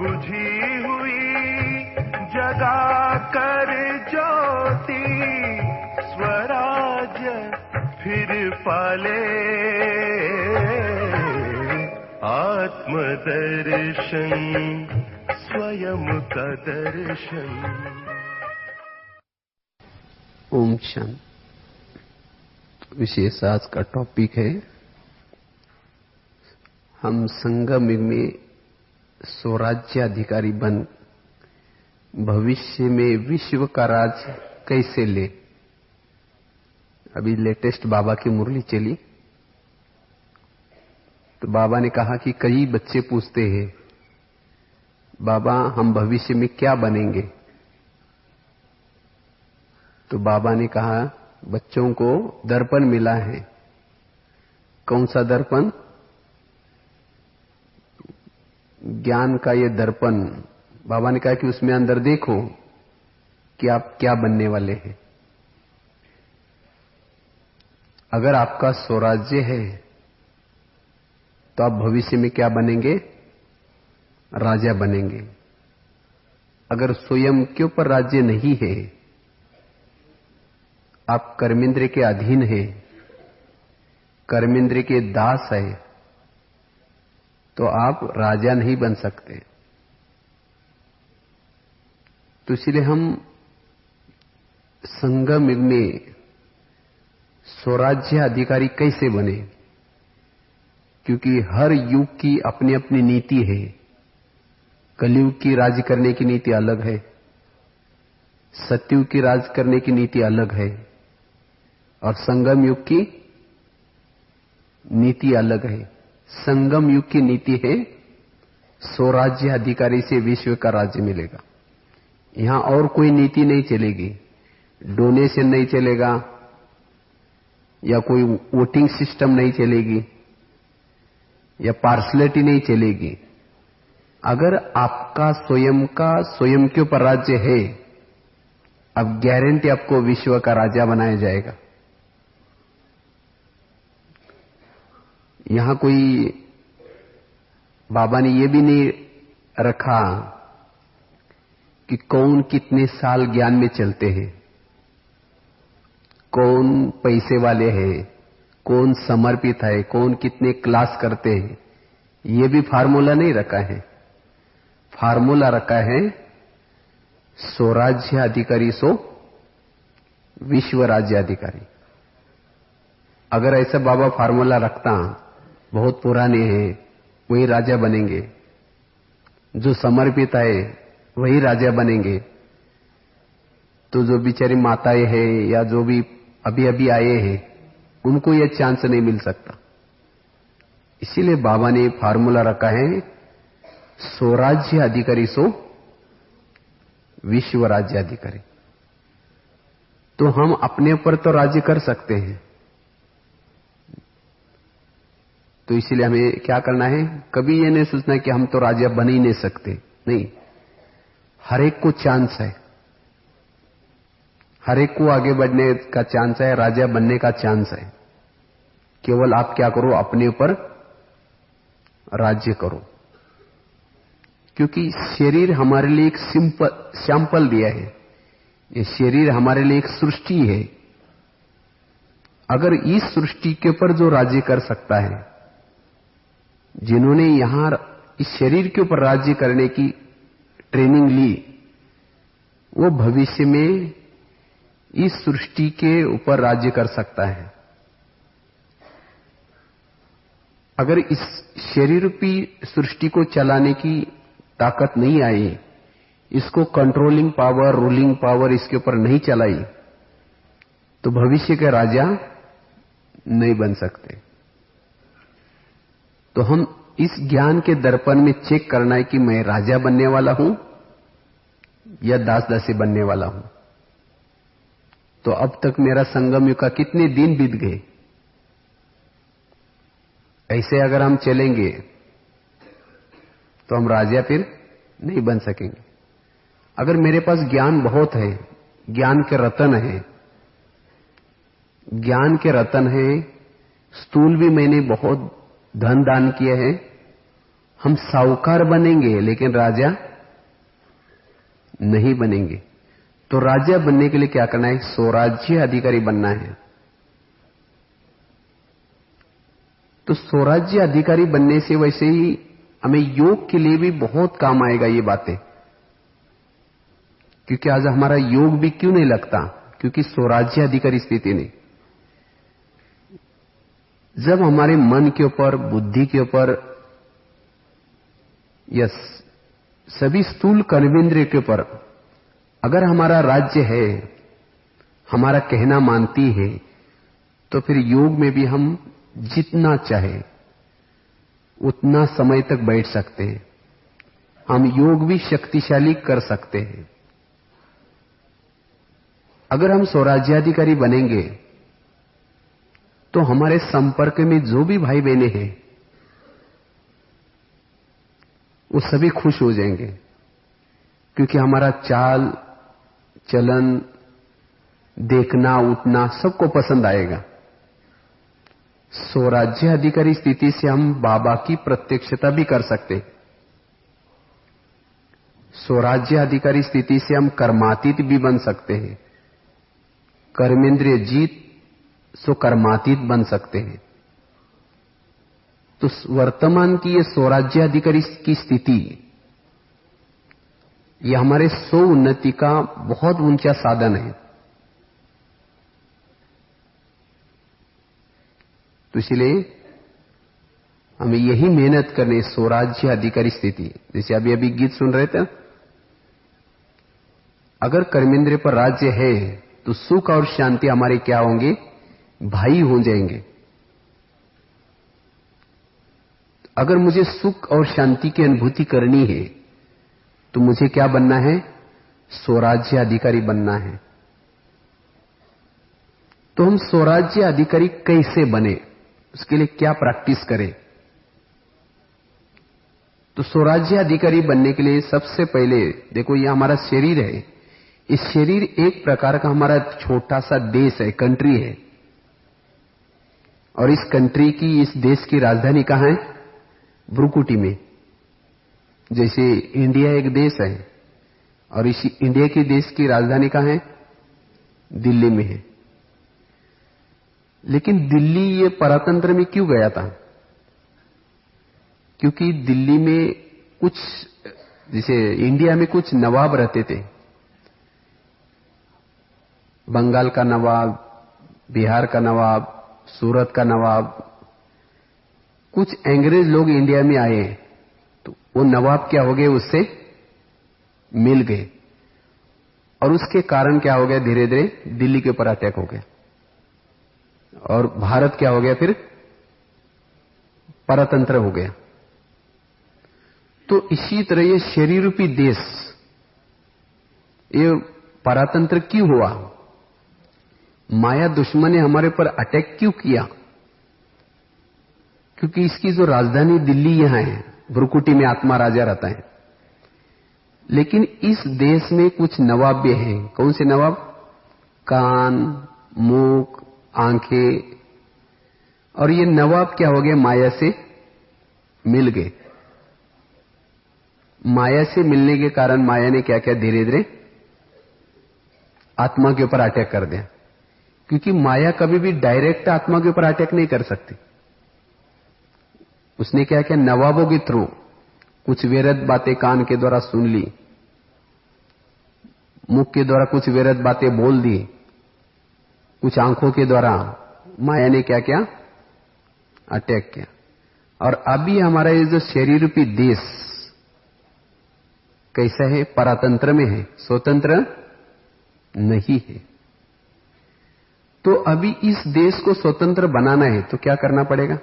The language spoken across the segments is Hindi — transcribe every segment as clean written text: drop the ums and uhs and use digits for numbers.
बुझी हुई जगा कर ज्योति स्वराज्य फिर पाले। आत्मदर्शन स्वयं का दर्शन। ओम शांति। विशेष आज का टॉपिक है हम संगम युग में स्वराज्याधिकारी बन भविष्य में विश्व का राज कैसे ले। अभी लेटेस्ट बाबा की मुरली चली तो बाबा ने कहा कि कई बच्चे पूछते हैं बाबा हम भविष्य में क्या बनेंगे। तो बाबा ने कहा बच्चों को दर्पण मिला है। कौन सा दर्पण? ज्ञान का ये दर्पण। बाबा ने कहा कि उसमें अंदर देखो कि आप क्या बनने वाले हैं। अगर आपका स्वराज्य है तो आप भविष्य में क्या बनेंगे? राजा बनेंगे। अगर स्वयं के ऊपर राज्य नहीं है, आप कर्मेंद्र के अधीन हैं, कर्मेंद्र के दास है, तो आप राजा नहीं बन सकते। तो इसलिए हम संगम युग में स्वराज्य अधिकारी कैसे बने, क्योंकि हर युग की अपनी अपनी नीति है। कलयुग की राज करने की नीति अलग है, सतयुग की राज करने की नीति अलग है, और संगम युग की नीति अलग है। संगम युग की नीति है स्वराज्य अधिकारी से विश्व का राज्य मिलेगा। यहां और कोई नीति नहीं चलेगी। डोनेशन नहीं चलेगा या कोई वोटिंग सिस्टम नहीं चलेगी या पार्सलिटी नहीं चलेगी। अगर आपका स्वयं के ऊपर राज्य है, अब गारंटी आपको विश्व का राजा बनाया जाएगा। यहां कोई बाबा ने यह भी नहीं रखा कि कौन कितने साल ज्ञान में चलते हैं, कौन पैसे वाले हैं, कौन समर्पित है, कौन कितने क्लास करते हैं। यह भी फार्मूला नहीं रखा है। फार्मूला रखा है स्वराज्य अधिकारी सो विश्व राज्य अधिकारी। अगर ऐसा बाबा फार्मूला रखता, बहुत पुराने हैं, वही राजा बनेंगे। जो समर्पित है वही राजा बनेंगे। तो जो बेचारी माताएं हैं या जो भी अभी अभी आए हैं, उनको यह चांस नहीं मिल सकता। इसीलिए बाबा ने फार्मूला रखा है स्वराज्य अधिकारी सो विश्व राज्य अधिकारी। तो हम अपने ऊपर तो राज्य कर सकते हैं। तो इसीलिए हमें क्या करना है, कभी ये नहीं सोचना कि हम तो राजा बन ही नहीं सकते। नहीं, हर एक को चांस है, हर एक को आगे बढ़ने का चांस है, राजा बनने का चांस है। केवल आप क्या करो, अपने ऊपर राज्य करो। क्योंकि शरीर हमारे लिए एक सैंपल दिया है। ये शरीर हमारे लिए एक सृष्टि है। अगर इस सृष्टि के ऊपर जो राज्य कर सकता है, जिन्होंने यहां इस शरीर के ऊपर राज्य करने की ट्रेनिंग ली, वो भविष्य में इस सृष्टि के ऊपर राज्य कर सकता है। अगर इस शरीर रूपी सृष्टि को चलाने की ताकत नहीं आई, इसको कंट्रोलिंग पावर, रूलिंग पावर इसके ऊपर नहीं चलाई, तो भविष्य के राजा नहीं बन सकते। तो हम इस ज्ञान के दर्पण में चेक करना है कि मैं राजा बनने वाला हूं या दास दासी बनने वाला हूं। तो अब तक मेरा संगम युग का कितने दिन बीत गए। ऐसे अगर हम चलेंगे तो हम राजा फिर नहीं बन सकेंगे। अगर मेरे पास ज्ञान बहुत है, ज्ञान के रतन है, ज्ञान के रतन है, स्थूल भी मैंने बहुत धन दान किए हैं, हम साहूकार बनेंगे लेकिन राजा नहीं बनेंगे। तो राजा बनने के लिए क्या करना है? स्वराज्य अधिकारी बनना है। तो स्वराज्य अधिकारी बनने से वैसे ही हमें योग के लिए भी बहुत काम आएगा ये बातें, क्योंकि आज हमारा योग भी क्यों नहीं लगता? क्योंकि स्वराज्य अधिकारी स्थिति नहीं। जब हमारे मन के ऊपर, बुद्धि के ऊपर या सभी स्थूल कर्मेंद्रिय के ऊपर अगर हमारा राज्य है, हमारा कहना मानती है, तो फिर योग में भी हम जितना चाहे उतना समय तक बैठ सकते हैं। हम योग भी शक्तिशाली कर सकते हैं। अगर हम स्वराज्याधिकारी बनेंगे तो हमारे संपर्क में जो भी भाई बहनें हैं वो सभी खुश हो जाएंगे, क्योंकि हमारा चाल चलन, देखना उठना सबको पसंद आएगा। स्वराज्य अधिकारी स्थिति से हम बाबा की प्रत्यक्षता भी कर सकते। स्वराज्य अधिकारी स्थिति से हम कर्मातीत भी बन सकते हैं। कर्मेंद्रिय जीत सो कर्मातीत बन सकते हैं। तो वर्तमान की ये स्वराज्य अधिकारी की स्थिति, यह हमारे स्व उन्नति का बहुत ऊंचा साधन है। तो इसलिए हमें यही मेहनत करनी, स्वराज्य अधिकारी स्थिति। जैसे अभी गीत सुन रहे थे, अगर कर्मेंद्रिय पर राज्य है तो सुख और शांति हमारे क्या होंगे? भाई हो जाएंगे। अगर मुझे सुख और शांति की अनुभूति करनी है तो मुझे क्या बनना है? स्वराज्य अधिकारी बनना है। तो हम स्वराज्य अधिकारी कैसे बने, उसके लिए क्या प्रैक्टिस करें? तो स्वराज्य अधिकारी बनने के लिए सबसे पहले देखो, ये हमारा शरीर है। इस शरीर एक प्रकार का हमारा छोटा सा देश है, कंट्री है। और इस कंट्री की, इस देश की राजधानी कहां है? भ्रुकुटी में। जैसे इंडिया एक देश है और इस इंडिया की देश की राजधानी कहां है? दिल्ली में है। लेकिन दिल्ली ये परतंत्र में क्यों गया था? क्योंकि दिल्ली में कुछ, जैसे इंडिया में कुछ नवाब रहते थे। बंगाल का नवाब, बिहार का नवाब, सूरत का नवाब, कुछ अंग्रेज लोग इंडिया में आए, तो वो नवाब क्या हो गए? उससे मिल गए। और उसके कारण क्या हो गया? धीरे धीरे दिल्ली के ऊपर अटैक हो गया और भारत क्या हो गया? फिर परतंत्र हो गया। तो इसी तरह ये शरीर रूपी देश, ये परतंत्र क्यों हुआ? माया दुश्मन ने हमारे पर अटैक क्यों किया? क्योंकि इसकी जो राजधानी दिल्ली यहां है, भ्रुकुटी में आत्मा राजा रहता है। लेकिन इस देश में कुछ नवाब भी हैं। कौन से नवाब? कान, मुख, आंखें। और ये नवाब क्या हो गए? माया से मिल गए। माया से मिलने के कारण माया ने क्या किया? धीरे धीरे आत्मा के ऊपर अटैक कर दिया। क्योंकि माया कभी भी डायरेक्ट आत्मा के ऊपर अटैक नहीं कर सकती। उसने क्या किया? नवाबों के थ्रू कुछ वेरद बातें कान के द्वारा सुन ली, मुख के द्वारा कुछ वेरद बातें बोल दी, कुछ आंखों के द्वारा माया ने क्या किया? अटैक किया। और अभी हमारा ये जो शरीर रूपी देश कैसा है? परतंत्र में है, स्वतंत्र नहीं है। तो अभी इस देश को स्वतंत्र बनाना है तो क्या करना पड़ेगा?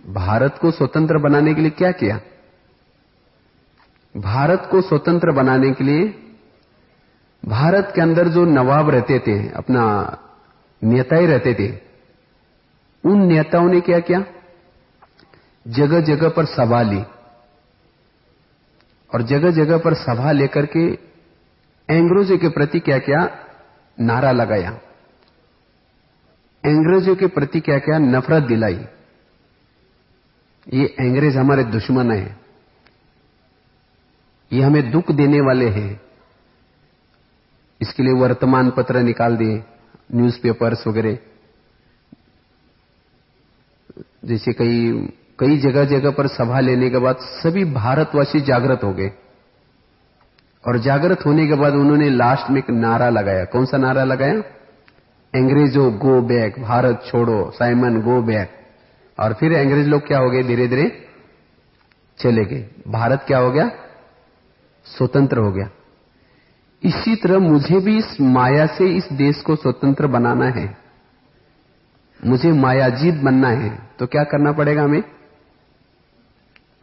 भारत को स्वतंत्र बनाने के लिए क्या किया? भारत को स्वतंत्र बनाने के लिए भारत के अंदर जो नवाब रहते थे, अपना नेताएं रहते थे, उन नेताओं ने क्या किया? जगह जगह पर सभा ली और जगह जगह पर सभा लेकर के अंग्रेजों के प्रति क्या किया? नारा लगाया। अंग्रेजों के प्रति क्या किया? नफरत दिलाई। ये अंग्रेज हमारे दुश्मन हैं, ये हमें दुख देने वाले हैं। इसके लिए वर्तमान पत्र निकाल दिए, न्यूज़पेपर्स वगैरह। जैसे कई जगह जगह पर सभा लेने के बाद सभी भारतवासी जागृत हो गए, और जागृत होने के बाद उन्होंने लास्ट में एक नारा लगाया। कौन सा नारा लगाया? अंग्रेजों गो बैक, भारत छोड़ो, साइमन गो बैक। और फिर अंग्रेज लोग क्या हो गए? धीरे धीरे चले गए। भारत क्या हो गया? स्वतंत्र हो गया। इसी तरह मुझे भी इस माया से इस देश को स्वतंत्र बनाना है, मुझे मायाजीत बनना है। तो क्या करना पड़ेगा?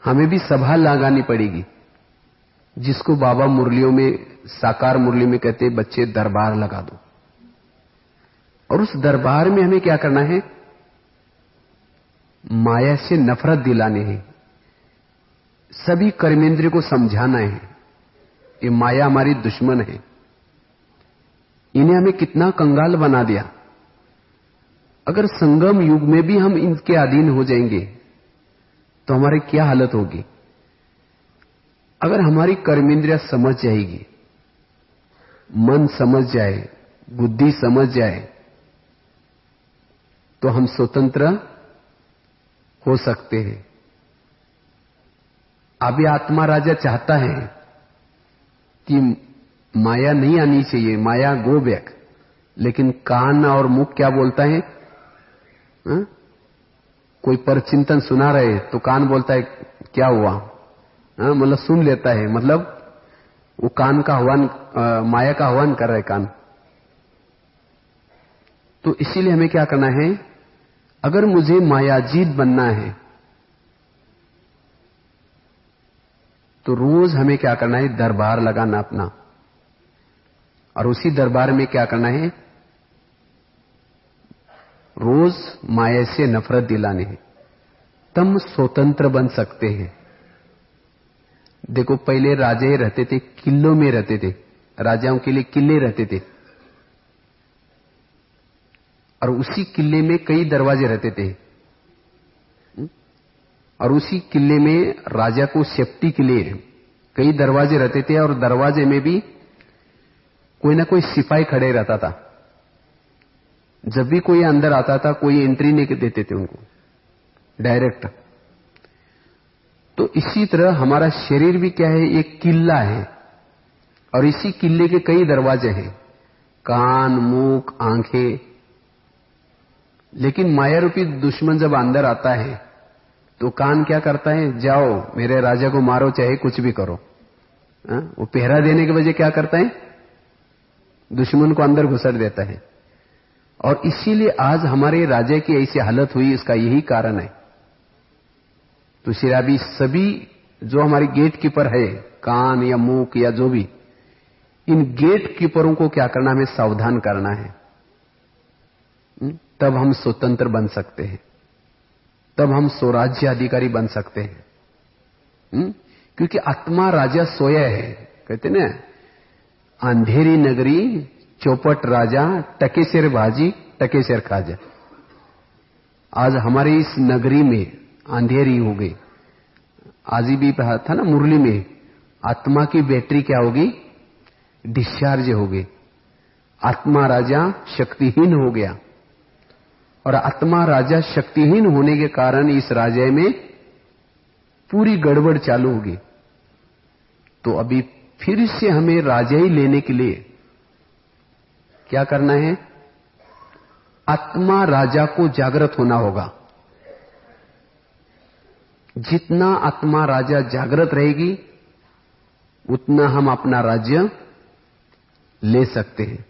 हमें भी सभा लगानी पड़ेगी, जिसको बाबा मुरलियों में, साकार मुरली में कहते, बच्चे दरबार लगा दो। और उस दरबार में हमें क्या करना है? माया से नफरत दिलानी है, सभी कर्मेंद्रियों को समझाना है कि माया हमारी दुश्मन है। इन्हें हमें कितना कंगाल बना दिया। अगर संगम युग में भी हम इनके अधीन हो जाएंगे तो हमारी क्या हालत होगी? अगर हमारी कर्मेंद्रियां समझ जाएगी, मन समझ जाए, बुद्धि समझ जाए, तो हम स्वतंत्र हो सकते हैं। अभी आत्मा राजा चाहता है कि माया नहीं आनी चाहिए, माया गो बैक, लेकिन कान और मुख क्या बोलता है? कोई परचिंतन सुना रहे तो कान बोलता है क्या हुआ, मतलब सुन लेता है, मतलब वो कान का आह्वान, माया का आह्वान कर रहे कान। तो इसीलिए हमें क्या करना है? अगर मुझे मायाजीत बनना है तो रोज हमें क्या करना है? दरबार लगाना अपना, और उसी दरबार में क्या करना है? रोज माया से नफरत दिलानी है। तब स्वतंत्र बन सकते हैं। देखो, पहले राजे रहते थे, किलों में रहते थे, राजाओं के लिए किले रहते थे, और उसी किले में कई दरवाजे रहते थे, और उसी किले में राजा को सेफ्टी के लिए कई दरवाजे रहते थे, और दरवाजे में भी कोई ना कोई सिपाही खड़े रहता था। जब भी कोई अंदर आता था, कोई एंट्री नहीं देते थे उनको डायरेक्ट। तो इसी तरह हमारा शरीर भी क्या है? एक किला है, और इसी किले के कई दरवाजे हैं, कान, मुख, आंखें। लेकिन माया रूपी दुश्मन जब अंदर आता है तो कान क्या करता है? जाओ मेरे राजा को मारो, चाहे कुछ भी करो। वो पहरा देने के वजह क्या करता है? दुश्मन को अंदर घुसड़ देता है। और इसीलिए आज हमारे राजा की ऐसी हालत हुई, इसका यही कारण है। तो शराबी सभी जो हमारे गेट कीपर है, कान या मुख या जो भी, इन गेट कीपरों को क्या करना? हमें सावधान करना है। तब हम स्वतंत्र बन सकते हैं, तब हम स्वराज्य अधिकारी बन सकते हैं। क्योंकि आत्मा राजा सोया है, कहते ना, अंधेरी नगरी चौपट राजा, टके सिर भाजी टके सिर खाजा। आज हमारी इस नगरी में अंधेरी हो गई। आज ही भी था ना मुरली में, आत्मा की बैटरी क्या होगी? डिस्चार्ज हो गई। आत्मा राजा शक्तिहीन हो गया, और आत्मा राजा शक्तिहीन होने के कारण इस राज्य में पूरी गड़बड़ चालू होगी। तो अभी फिर से हमें राजा ही लेने के लिए क्या करना है? आत्मा राजा को जागृत होना होगा। जितना आत्मा राजा जागृत रहेगी, उतना हम अपना राज्य ले सकते हैं।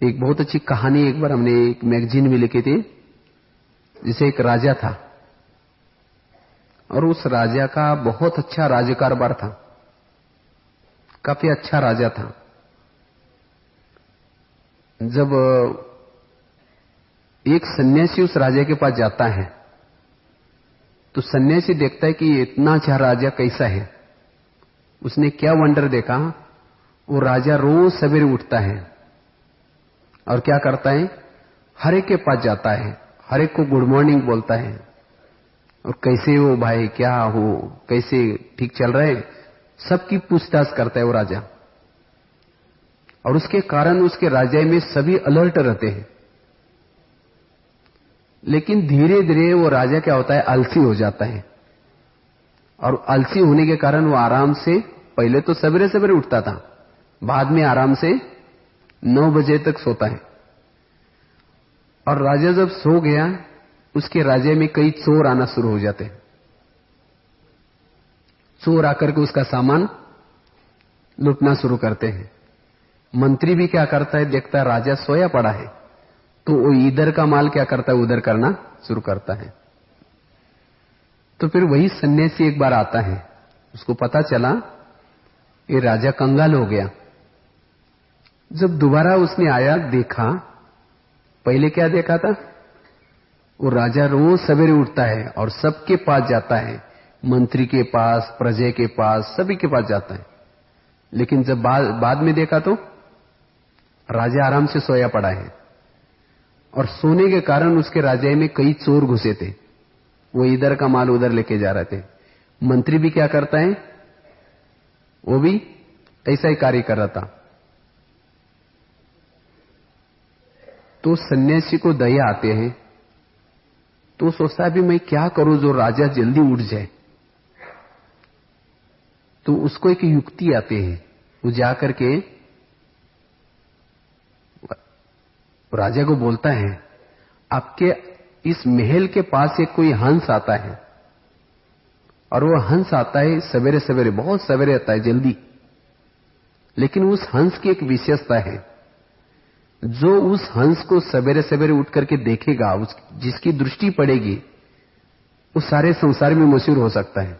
एक बहुत अच्छी कहानी एक बार हमने एक मैगजीन में लिखी थी, जिसे एक राजा था, और उस राजा का बहुत अच्छा राज्यकारभार था, काफी अच्छा राजा था। जब एक सन्यासी उस राजा के पास जाता है तो सन्यासी देखता है कि इतना अच्छा राजा कैसा है। उसने क्या वंडर देखा? वो राजा रोज सवेरे उठता है और क्या करता है? हर एक के पास जाता है, हर एक को गुड मॉर्निंग बोलता है, और कैसे हो भाई, क्या हो, कैसे, ठीक चल रहे, सबकी पूछताछ करता है वो राजा। और उसके कारण उसके राज्य में सभी अलर्ट रहते हैं। लेकिन धीरे धीरे वो राजा क्या होता है, आलसी हो जाता है। और आलसी होने के कारण वो आराम से, पहले तो सवेरे सवेरे उठता था, बाद में आराम से 9 बजे तक सोता है। और राजा जब सो गया, उसके राज्य में कई चोर आना शुरू हो जाते हैं। चोर आकर के उसका सामान लूटना शुरू करते हैं। मंत्री भी क्या करता है, देखता है राजा सोया पड़ा है, तो वो इधर का माल क्या करता है, उधर करना शुरू करता है। तो फिर वही सन्यासी एक बार आता है, उसको पता चला ये राजा कंगाल हो गया। जब दोबारा उसने आया, देखा, पहले क्या देखा था, वो राजा रोज सवेरे उठता है और सबके पास जाता है, मंत्री के पास, प्रजा के पास, सभी के पास जाता है। लेकिन जब बाद में देखा तो राजा आराम से सोया पड़ा है, और सोने के कारण उसके राज्य में कई चोर घुसे थे, वो इधर का माल उधर लेके जा रहे थे। मंत्री भी क्या करता है, वो भी ऐसा ही कार्य कर रहा था। तो सन्यासी को दया आते हैं, तो सोचता है भी मैं क्या करूं जो राजा जल्दी उठ जाए। तो उसको एक युक्ति आती है, वो जाकर के राजा को बोलता है, आपके इस महल के पास एक कोई हंस आता है, और वो हंस आता है सवेरे सवेरे, बहुत सवेरे आता है, जल्दी। लेकिन उस हंस की एक विशेषता है, जो उस हंस को सवेरे सवेरे उठ करके देखेगा, जिसकी दृष्टि पड़ेगी, वो सारे संसार में मशहूर हो सकता है।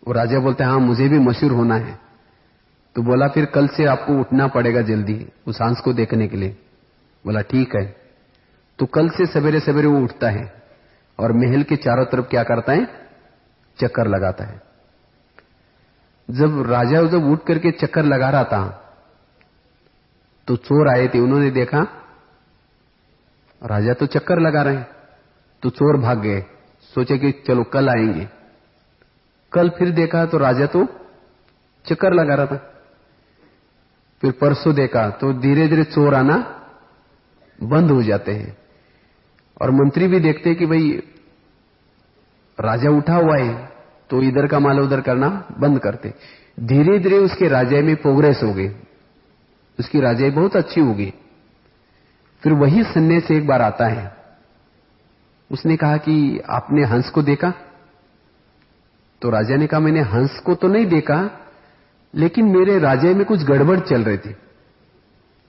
वो राजा बोलते हैं, हाँ मुझे भी मशहूर होना है। तो बोला फिर कल से आपको उठना पड़ेगा जल्दी उस हंस को देखने के लिए। बोला ठीक है। तो कल से सवेरे सवेरे वो उठता है और महल के चारों तरफ क्या करता है, चक्कर लगाता है। जब राजा जब उठ करके चक्कर लगा रहा था, तो चोर आए थे, उन्होंने देखा राजा तो चक्कर लगा रहे हैं, तो चोर भाग गए, सोचे कि चलो कल आएंगे। कल फिर देखा तो राजा तो चक्कर लगा रहा था। फिर परसों देखा तो धीरे धीरे चोर आना बंद हो जाते हैं, और मंत्री भी देखते हैं कि भाई राजा उठा हुआ है, तो इधर का माल उधर करना बंद करते। धीरे धीरे उसके राज्य में प्रोग्रेस हो गई, उसकी राजाई बहुत अच्छी होगी। फिर वही सन्यासी एक बार आता है, उसने कहा कि आपने हंस को देखा? तो राजा ने कहा मैंने हंस को तो नहीं देखा, लेकिन मेरे राज्य में कुछ गड़बड़ चल रही थी,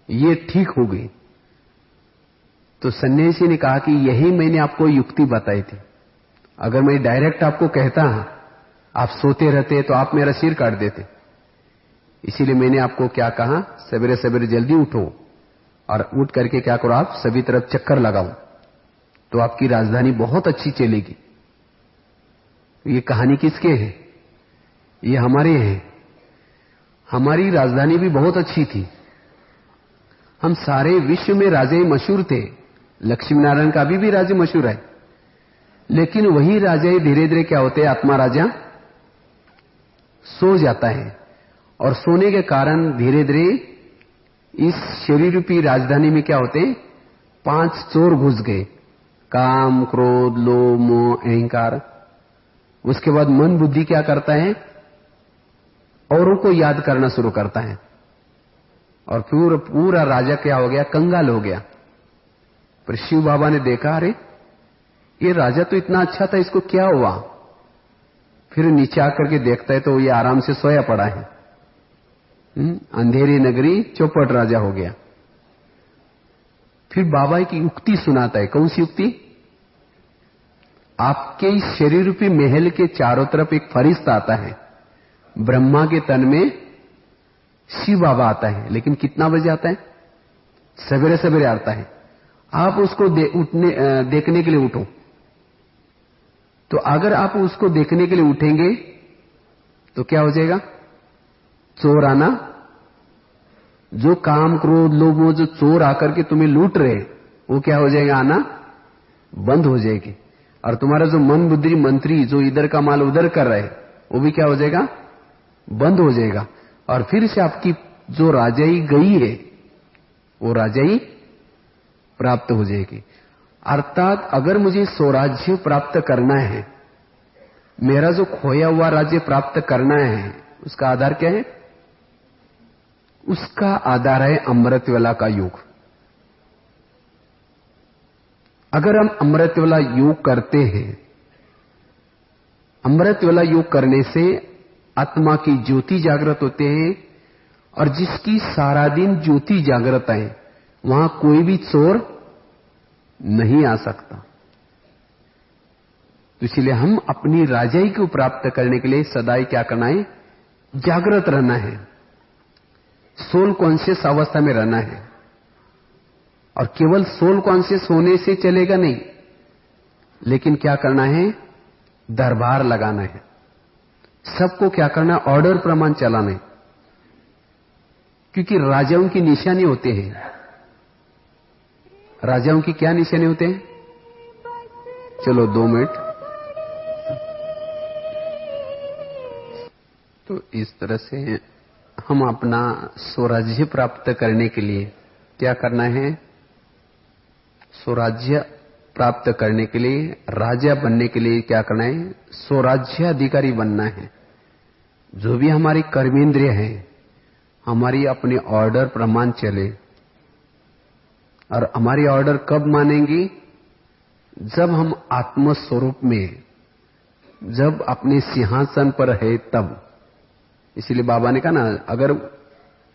ये ठीक हो गई। तो सन्यासी ने कहा कि यही मैंने आपको युक्ति बताई थी, अगर मैं डायरेक्ट आपको कहता आप सोते रहते तो आप मेरा सिर काट देते। इसीलिए मैंने आपको क्या कहा, सवेरे सवेरे जल्दी उठो और उठ करके क्या करो, आप सभी तरफ चक्कर लगाओ, तो आपकी राजधानी बहुत अच्छी चलेगी। ये कहानी किसके है? ये हमारे हैं। हमारी राजधानी भी बहुत अच्छी थी, हम सारे विश्व में राजे मशहूर थे, लक्ष्मी नारायण का भी राज्य मशहूर है। लेकिन वही राजा धीरे धीरे क्या होते हैं, आत्मा राजा सो जाता है, और सोने के कारण धीरे धीरे इस शरीर रूपी राजधानी में क्या होते हैं, 5 चोर घुस गए, काम, क्रोध, लोभ, मोह, अहंकार। उसके बाद मन बुद्धि क्या करता है, औरों को याद करना शुरू करता है, और पूरा राजा क्या हो गया, कंगाल हो गया। पर शिव बाबा ने देखा, अरे ये राजा तो इतना अच्छा था, इसको क्या हुआ? फिर नीचे आकर के देखता है तो ये आराम से सोया पड़ा है। अंधेरी नगरी चौपट राजा हो गया। फिर बाबा की युक्ति सुनाता है। कौन सी युक्ति? आपके इस शरीर रूपी महल के चारों तरफ एक फरिश्ता आता है, ब्रह्मा के तन में शिव बाबा आता है। लेकिन कितना बजे आता है? सवेरे सवेरे आता है। आप उसको देखने के लिए उठो। तो अगर आप उसको देखने के लिए उठेंगे तो क्या हो जाएगा, चोर आना, जो काम, क्रोध, लोभ, जो चोर आकर के तुम्हें लूट रहे, वो क्या हो जाएगा, आना बंद हो जाएगी। और तुम्हारा जो मन बुद्धि मंत्री जो इधर का माल उधर कर रहे वो भी क्या हो जाएगा, बंद हो जाएगा। और फिर से आपकी जो राजाई गई है वो राजाई प्राप्त हो जाएगी। अर्थात अगर मुझे स्वराज्य प्राप्त करना है, मेरा जो खोया हुआ राज्य प्राप्त करना है, उसका आधार क्या है? उसका आधार है अमृतवेला का योग। अगर हम अमृतवेला योग करते हैं, अमृतवेला योग करने से आत्मा की ज्योति जागृत होते हैं, और जिसकी सारा दिन ज्योति जागृत है वहां कोई भी चोर नहीं आ सकता। तो इसलिए हम अपनी राजाई को प्राप्त करने के लिए सदाई क्या करना है, जागृत रहना है, सोल कॉन्शियस अवस्था में रहना है। और केवल सोल कॉन्शियस होने से चलेगा नहीं, लेकिन क्या करना है, दरबार लगाना है, सबको क्या करना है, ऑर्डर प्रमाण चलाना है। क्योंकि राजाओं की निशानी होते हैं। राजाओं की क्या निशानी होते हैं? चलो 2 मिनट। तो इस तरह से हम अपना स्वराज्य प्राप्त करने के लिए क्या करना है, स्वराज्य प्राप्त करने के लिए, राजा बनने के लिए क्या करना है, स्वराज्य अधिकारी बनना है। जो भी हमारी कर्मेंद्रिय है हमारी अपने ऑर्डर प्रमाण चले। और हमारी ऑर्डर कब मानेंगी, जब हम आत्म स्वरूप में, जब अपने सिंहासन पर है तब। इसलिए बाबा ने कहा ना, अगर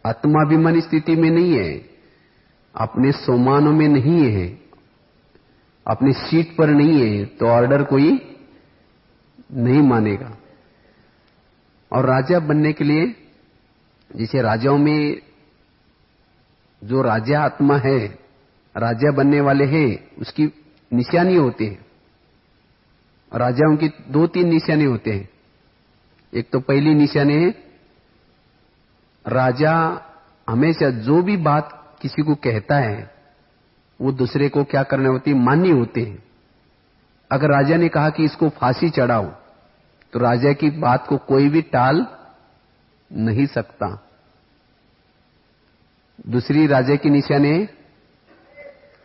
आत्माभिमानी स्थिति में नहीं है, अपने सोमानों में नहीं है, अपनी सीट पर नहीं है, तो ऑर्डर कोई नहीं मानेगा। और राजा बनने के लिए, जिसे राजाओं में जो राजा आत्मा है, राजा बनने वाले हैं, उसकी निशानी होती है। राजाओं की 2-3 निशानी होते हैं। एक तो पहली निशानी है, राजा हमेशा जो भी बात किसी को कहता है वो दूसरे को क्या करने होती है, माननी होती है। अगर राजा ने कहा कि इसको फांसी चढ़ाओ, तो राजा की बात को कोई भी टाल नहीं सकता। दूसरी राजा की निशानी है,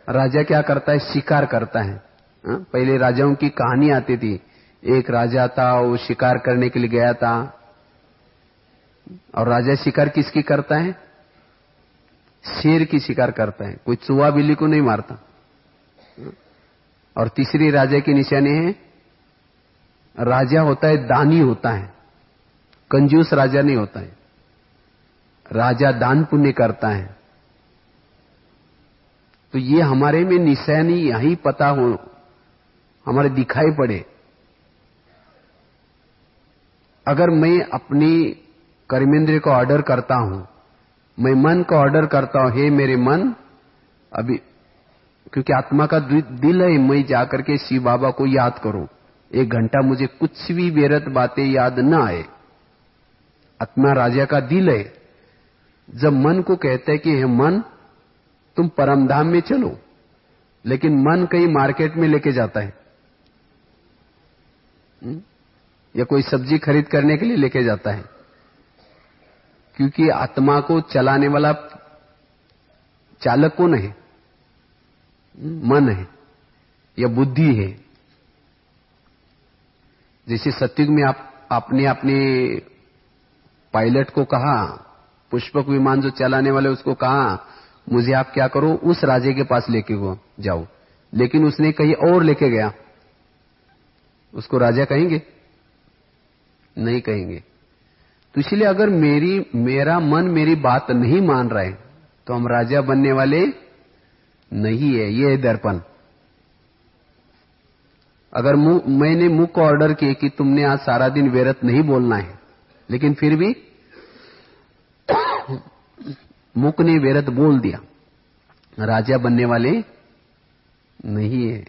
राजा क्या करता है, शिकार करता है। पहले राजाओं की कहानी आती थी, एक राजा था, वो शिकार करने के लिए गया था। और राजा शिकार किसकी करता है, शेर की शिकार करता है, कोई चूहा बिल्ली को नहीं मारता। और तीसरी राजा की निशानी है, राजा होता है दानी होता है, कंजूस राजा नहीं होता है। राजा दान पुण्य करता है। तो ये हमारे में निशानी यही पता हो, हमारे दिखाई पड़े। अगर मैं अपनी कर्मेंद्रिय को ऑर्डर करता हूं, मैं मन को ऑर्डर करता हूं, हे मेरे मन, अभी क्योंकि आत्मा का दिल है, मैं जाकर के शिव बाबा को याद करूं, 1 घंटा मुझे कुछ भी व्यर्थ बातें याद न आए। आत्मा राजा का दिल है। जब मन को कहते हैं कि हे मन, तुम परमधाम में चलो, लेकिन मन कहीं मार्केट में लेके जाता है, या कोई सब्जी खरीद करने के लिए लेके जाता है। क्योंकि आत्मा को चलाने वाला चालक कौन है, मन है या बुद्धि है। जैसे सत्युग में आपने अपने पायलट को कहा, पुष्पक विमान जो चलाने वाले उसको कहा, मुझे आप क्या करो, उस राजे के पास लेके जाओ, लेकिन उसने कहीं और लेके गया, उसको राजा कहेंगे? नहीं कहेंगे। तो इसलिए अगर मेरा मन मेरी बात नहीं मान रहा है तो हम राजा बनने वाले नहीं है। ये है दर्पण। अगर मैंने मुंह को ऑर्डर किए कि तुमने आज सारा दिन व्यर्थ नहीं बोलना है, लेकिन फिर भी मुख ने व्यर्थ बोल दिया, राजा बनने वाले नहीं है।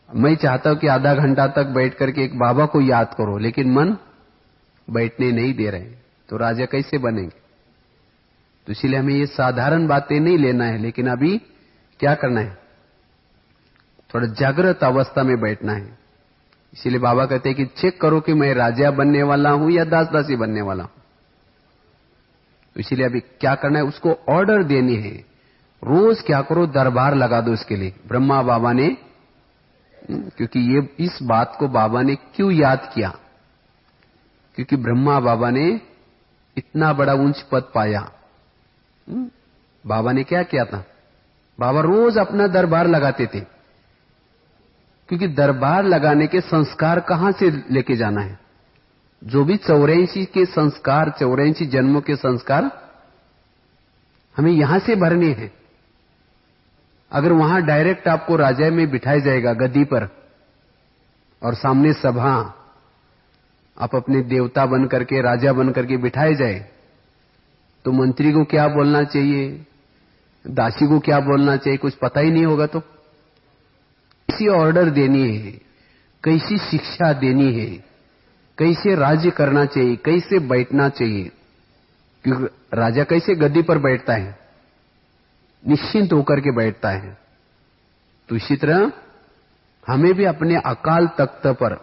मैं चाहता हूं कि आधा घंटा तक बैठ करके एक बाबा को याद करो, लेकिन मन बैठने नहीं दे रहे, तो राजा कैसे बनेंगे? तो इसलिए हमें ये साधारण बातें नहीं लेना है, लेकिन अभी क्या करना है? थोड़ा जागृत अवस्था में बैठना है। इसीलिए बाबा कहते हैं कि चेक करो कि मैं राजा बनने वाला हूं या दास दासी बनने वाला हूं। तो इसीलिए अभी क्या करना है, उसको ऑर्डर देनी है। रोज क्या करो, दरबार लगा दो इसके लिए। ब्रह्मा बाबा ने, क्योंकि ये इस बात को बाबा ने क्यों याद किया, क्योंकि ब्रह्मा बाबा ने इतना बड़ा ऊंच पद पाया। बाबा ने क्या किया था, बाबा रोज अपना दरबार लगाते थे, क्योंकि दरबार लगाने के संस्कार कहां से लेके जाना है? जो भी 84 के संस्कार, 84 जन्मों के संस्कार हमें यहां से भरने हैं। अगर वहां डायरेक्ट आपको राजा में बिठाया जाएगा गद्दी पर, और सामने सभा, आप अपने देवता बन करके, राजा बन करके बिठाए जाए, तो मंत्री को क्या बोलना चाहिए, दासी को क्या बोलना चाहिए, कुछ पता ही नहीं होगा। तो कैसी ऑर्डर देनी है, कैसी शिक्षा देनी है, कैसे राज्य करना चाहिए, कैसे बैठना चाहिए। क्योंकि राजा कैसे गद्दी पर बैठता है, निश्चिंत होकर के बैठता है। तो इसी तरह हमें भी अपने अकाल तख्त पर,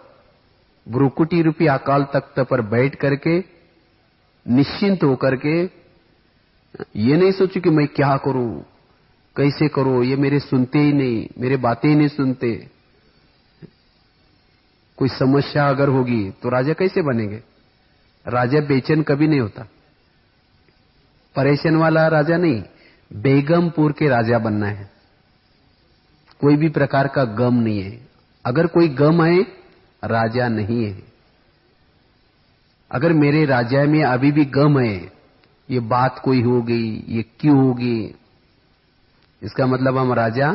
ब्रुकुटी रूपी अकाल तख्त पर बैठ करके निश्चिंत होकर के, ये नहीं सोचो कि मैं क्या करूं, कैसे करूं, ये मेरे सुनते ही नहीं, मेरे बातें ही नहीं सुनते। कोई समस्या अगर होगी तो राजा कैसे बनेंगे? राजा बेचैन कभी नहीं होता, परेशान वाला राजा नहीं, बेगमपुर के राजा बनना है। कोई भी प्रकार का गम नहीं है। अगर कोई गम है, राजा नहीं है। अगर मेरे राजा में अभी भी गम है, ये बात कोई हो गई, ये क्यों होगी, इसका मतलब हम राजा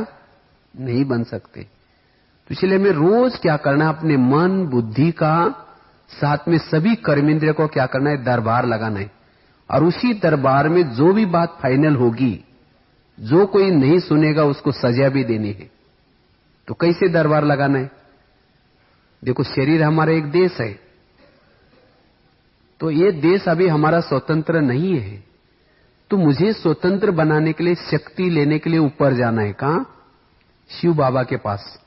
नहीं बन सकते। तो इसलिए हमें रोज क्या करना, अपने मन बुद्धि का, साथ में सभी कर्मेंद्रिय को क्या करना है, दरबार लगाना है। और उसी दरबार में जो भी बात फाइनल होगी, जो कोई नहीं सुनेगा उसको सजा भी देनी है। तो कैसे दरबार लगाना है? देखो, शरीर हमारा एक देश है, तो ये देश अभी हमारा स्वतंत्र नहीं है। तो मुझे स्वतंत्र बनाने के लिए, शक्ति लेने के लिए ऊपर जाना है। कहां? शिव बाबा के पास।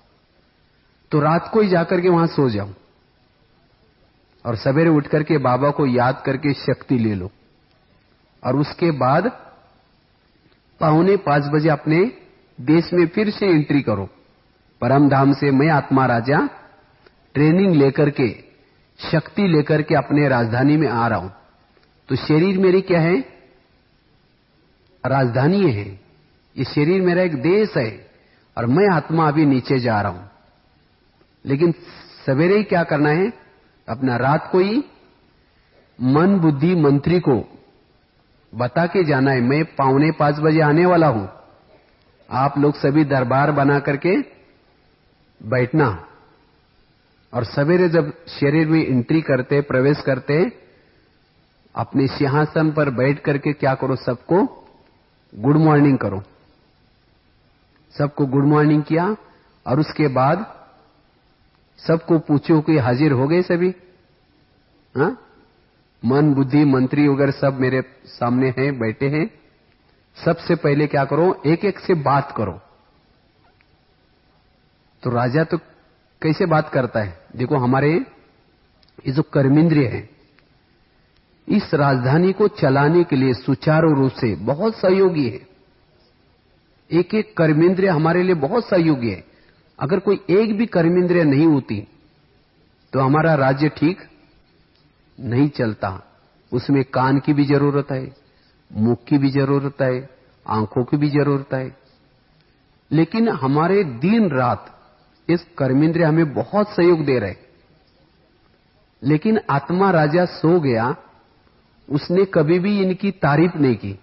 तो रात को ही जाकर के वहां सो जाऊं और सवेरे उठ करके बाबा को याद करके शक्ति ले लो। और उसके बाद 4:45 बजे अपने देश में फिर से एंट्री करो। परम धाम से मैं आत्मा राजा ट्रेनिंग लेकर के, शक्ति लेकर के अपने राजधानी में आ रहा हूं। तो शरीर मेरी क्या है? राजधानी है। ये शरीर मेरा एक देश है और मैं आत्मा अभी नीचे जा रहा हूं। लेकिन सवेरे ही क्या करना है, अपना रात को ही मन बुद्धि मंत्री को बता के जाना है, मैं 4:45 बजे आने वाला हूं। आप लोग सभी दरबार बना करके बैठना। और सवेरे जब शरीर में एंट्री करते, प्रवेश करते, अपने सिंहासन पर बैठ करके क्या करो, सबको गुड मॉर्निंग करो। सबको गुड मॉर्निंग किया और उसके बाद सबको पूछो कि हाजिर हो गए सभी? हाँ, मन बुद्धि मंत्री वगैरह सब मेरे सामने हैं, बैठे हैं। सबसे पहले क्या करो, एक एक से बात करो। तो राजा तो कैसे बात करता है? देखो, हमारे ये जो कर्मेंद्रिय है, इस राजधानी को चलाने के लिए सुचारू रूप से बहुत सहयोगी है। एक एक कर्मेंद्रिय हमारे लिए बहुत सहयोगी है। अगर कोई एक भी कर्मेंद्रिय नहीं होती तो हमारा राज्य ठीक नहीं चलता। उसमें कान की भी जरूरत है, मुख की भी जरूरत है, आंखों की भी जरूरत है। लेकिन हमारे दिन रात इस कर्मेंद्रिय हमें बहुत सहयोग दे रहे। लेकिन आत्मा राजा सो गया, उसने कभी भी इनकी तारीफ नहीं की।